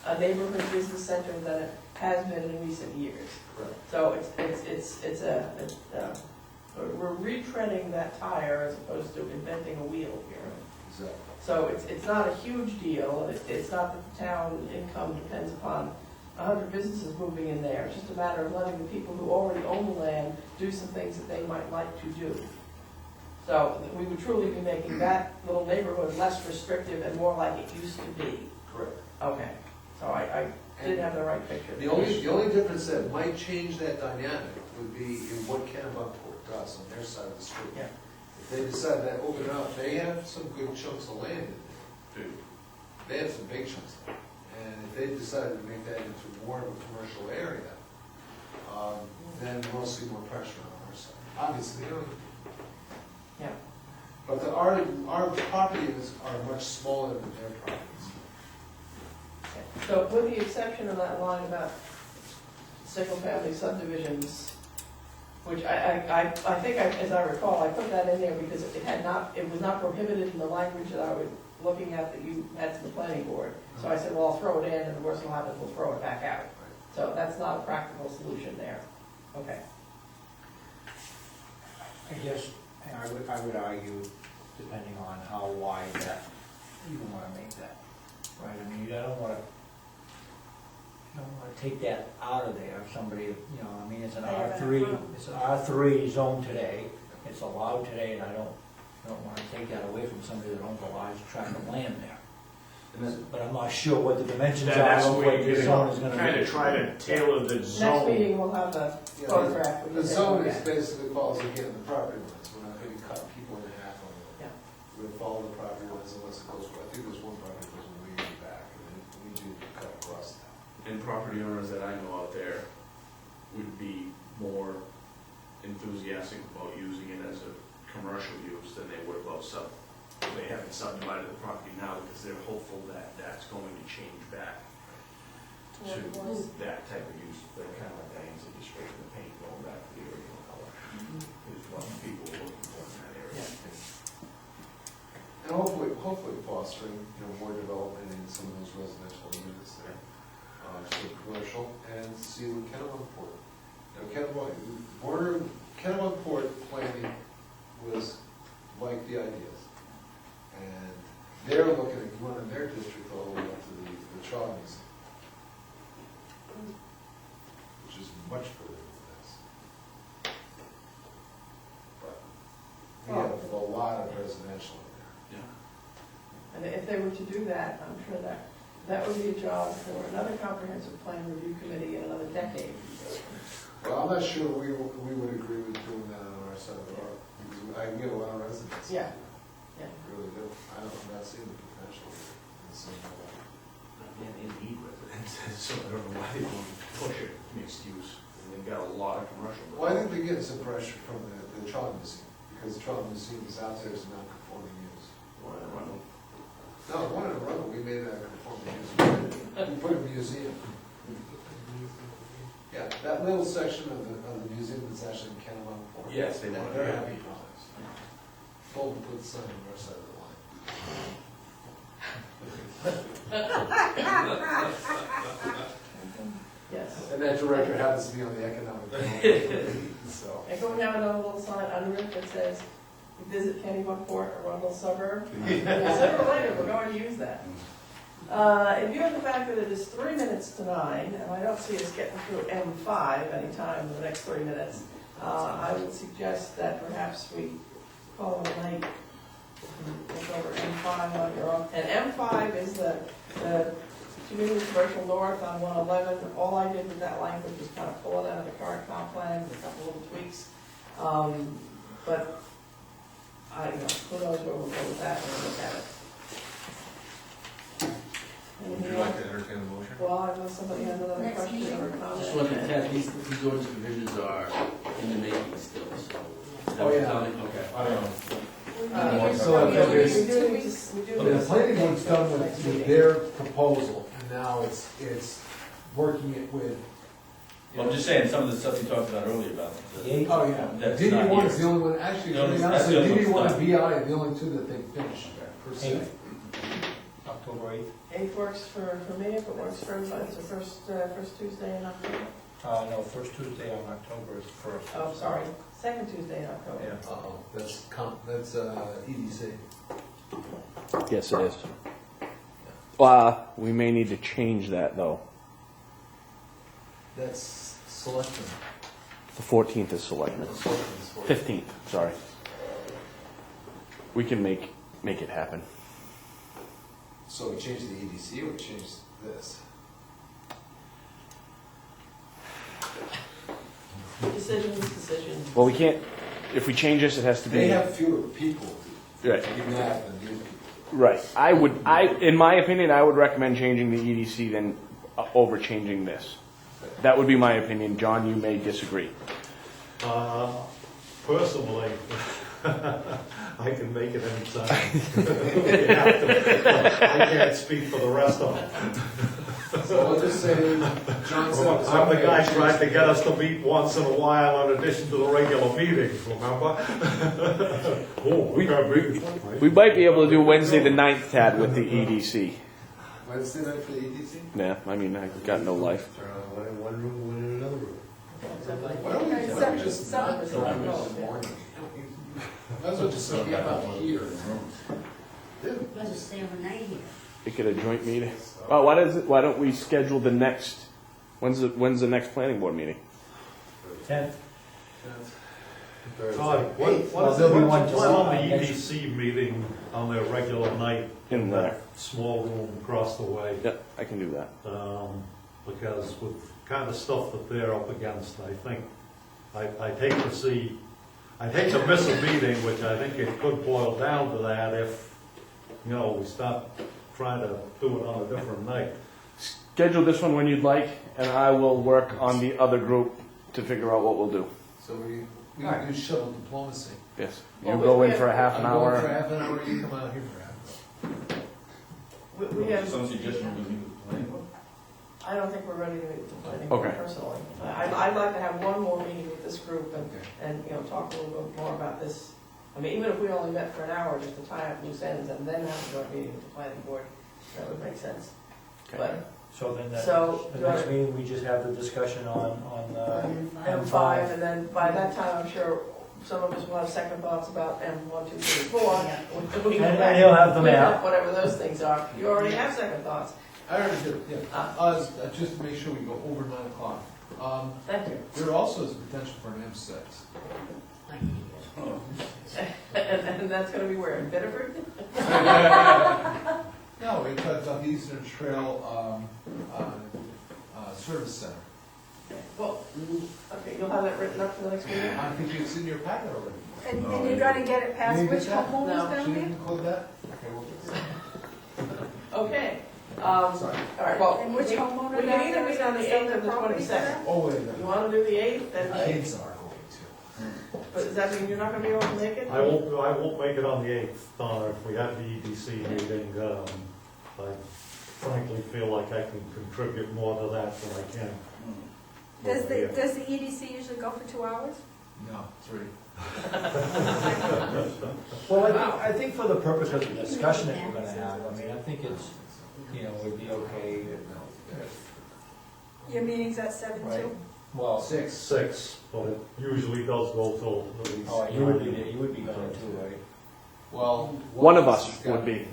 a neighborhood business center than it has been in recent years. Correct. So we're retreading that tire as opposed to inventing a wheel here. Exactly. So it's not a huge deal, it's not that the town income depends upon 100 businesses moving in there. It's just a matter of letting the people who already own the land do some things that they might like to do. So we would truly be making that little neighborhood less restrictive and more like it used to be. Correct. Okay, so I didn't have the right picture. The only difference that might change that dynamic would be in what Kennebunkport does on their side of the street. Yeah. If they decide to open up, they have some good chunks of land in there. They have some big chunks of land. And if they decided to make that into more of a commercial area, then we'll see more pressure on our side. Obviously, Yeah. but our properties are much smaller than their properties. So with the exception of that line about single-family subdivisions, which I think, as I recall, I put that in there because it was not prohibited in the language that I was looking at that you had to the planning board. So I said, well, I'll throw it in, and the worst will happen, we'll throw it back out. So that's not a practical solution there. Okay. I guess, I would argue, depending on how wide that, you wanna make that, right? I mean, you don't wanna take that out of there, if somebody, I mean, it's an They have enough R3, room. it's an R3 zone today, it's allowed today, and I don't wanna take that away from somebody that owns a large tract of land there. But I'm not sure what the dimensions are, That's of where what you're the zone is gonna gonna kind be. of try to tailor the Next zone. meeting, we'll have a Yeah, photograph. we The can zone take a is look at. basically falls again the property lines, we're not gonna cut people in half on it. Yeah. We're gonna follow the property lines unless it goes, I think there's one property that goes way back, and then we do cut across that. And property owners that I know out there would be more enthusiastic about using it as a commercial use than they would about they haven't subdivided the property now because they're hopeful that that's going to change back to that type of use. They're kind of like Diane said, just straight in the paint, going back to the original color. Is what people are looking for in that area. And hopefully fostering, more development in some of those residential units there, some commercial, and see what Kennebunkport. Kennebunkport planning was like the ideas. And they're looking at running their district all the way up to the Shaw Museum, which is much further than this. But we have a lot of residential in there. Yeah. And if they were to do that, I'm sure that would be a job for another comprehensive plan review committee in another decade. Well, I'm not sure we would agree with doing that on our side of the road, because I get a lot of residents. Yeah. Yeah. Really do. I'm not seeing the potential in some of that. Again, they need residents, so I don't know why they won't push it mixed use. And they've got a lot of commercial. Well, I think they get some pressure from the Charlton Museum, because the Charlton Museum is out there as a non-conforming use. One in Arundel. No, one in a row, we made that a conforming use. We put a museum. Yeah, that little section of the museum that's actually in Kennebunkport. Yes, they want to. They're happy about it. Told them to put the sign on our side of the line. Yes. And that director happens to be on the economic development, so. And can we have another little sign under it that says, visit Kennebunkport, Arundel suburb? Sooner or later, we're going to use that. In view of the fact that it is 3 minutes to 9, and I don't see us getting through M5 anytime in the next 3 minutes, I would suggest that perhaps we call it a night, look over M5 on your own. And M5 is the community commercial north on 111. All I did with that language was kind of pull it out of the current comp plan with a couple little tweaks. But who knows where we'll go with that when we look at it. Would you like to entertain a motion? Well, unless somebody has another Next question meeting. or comment. Just want to add, these ordinance provisions are in the making still, so. Oh, yeah. Okay. I don't know. So So, we do need to. The planning board's done with their proposal, and now it's working it with. Well, I'm just saying, some of the stuff you talked about earlier about. the- Oh, yeah. That's DB not one is here. the only one, actually, No, to be that's honest, the only DB one one. and BI are the only two that they finished, per se. October 8th? 8th works for me, if it works for everybody, it's the first Tuesday in October. No, first Tuesday on October is first. Oh, sorry, second Tuesday in October. Yeah. Uh-oh, that's EDC. Yes, it is. We may need to change that, though. That's selectmen. The 14th is selectmen. Selectmen's for- 15th, sorry. We can make it happen. So we changed the EDC, or we changed this? Decisions. Well, we can't, if we change this, it has to be. They have fewer people Right. in that than these people. Right. In my opinion, I would recommend changing the EDC than over changing this. That would be my opinion. John, you may disagree. Personally, I can make it anytime. I can't speak for the rest of them. So I'll just say, John said. it's I'm the okay guy to trying to change get us to meet once in a while in addition to the regular meetings, remember? We might be able to do Wednesday the 9th, Tad, with the EDC. Wednesday night for the EDC? Yeah, I mean, I've got no life. One in one room, one in another room. Why don't we just not do it this morning? Might as well just be out here. Let's just stay overnight here. Make it a joint meeting. Oh, why don't we schedule the next, when's the next planning board meeting? 10th? Todd, Well, there'll be one what's on the next- EDC meeting on their regular night? In there. that small room across the way? Yeah, I can do that. Because with kind of stuff that they're up against, I think, I'd hate to see, I'd hate to miss a meeting, which I think it could boil down to that if, you know, we start trying to do it on a different night. Schedule this one when you'd like, and I will work on the other group to figure out what we'll do. So we Alright. use shuttle diplomacy. Yes. Well, You go we in for a half an I'm going for hour. half an hour, you come out here for half an hour. We have, Some suggestion would be with the planning board? I don't think we're ready to meet with the planning board Okay. personally. I'd like to have one more meeting with this group Okay. and, you know, talk a little bit more about this. I mean, even if we only met for an hour, just to tie up loose ends and then have a joint meeting with the planning board, that would make sense. Okay. But, So then So, the do I- next meeting, we just have the discussion on M5, and then by that time, I'm sure some of us will have second thoughts about M1, 2, 3, 4. We can go And back he'll have them clean out. up whatever those things are. You already have second thoughts. I already did, yeah. Just to make sure we go over 9 o'clock. Thank you. There also is potential for an M6. And that's gonna be where, in Bedford? No, we cut the Eastern Trail Service Center. Well, okay, you'll have that written up for the next meeting? I think it's in your packet already. And you're gonna get it past You which get that? homeowners No. She down didn't there? include that? Okay, we'll fix it. Okay, Sorry. all right, well, And which we homeowner can down either there meet is on gonna the sell 8th their or the property 22nd. Oh, wait a You minute. wanna do the 8th, then, Kids are going to. but does that mean you're not gonna be able to make it? I won't make it on the 8th, Donna, if we have the EDC meeting. I frankly feel like I can contribute more to that than I can. Does over here. the EDC usually go for 2 hours? No, 3. Well, I think for the purpose of the discussion that we're gonna have, I mean, I think it's, you know, would be okay if, Your meeting's at 7 right? too? Well, 6. 6, but it usually does go till at least. oh, you would be going too, right? Well, One of us has got- would be.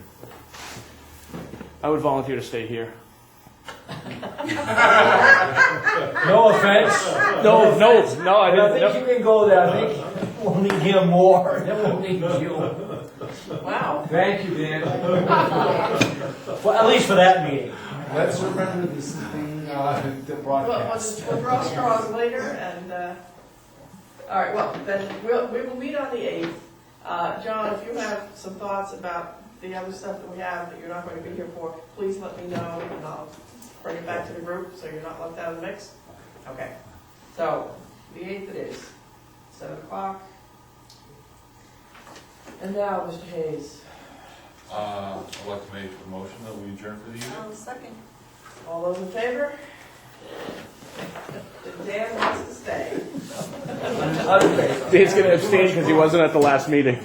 I would volunteer to stay here. No offense. No, no, no, I I didn't. think you can go there, I think we'll need him more, then we'll need you. Wow. Thank you, Dan. Well, at least for that meeting. Let's remember this is being the broadcast. We'll draw straws later, and, all right, well, then, we will meet on the 8th. John, if you have some thoughts about the other stuff that we have that you're not going to be here for, please let me know, and I'll bring it back to the group, so you're not left out of the mix. Okay, so, the 8th it is, 7 o'clock. And now, Mr. Hayes, I'd like to make a motion that we adjourn for the evening. Second. all those in favor? Dan wants to stay. Dave's gonna abstain because he wasn't at the last meeting.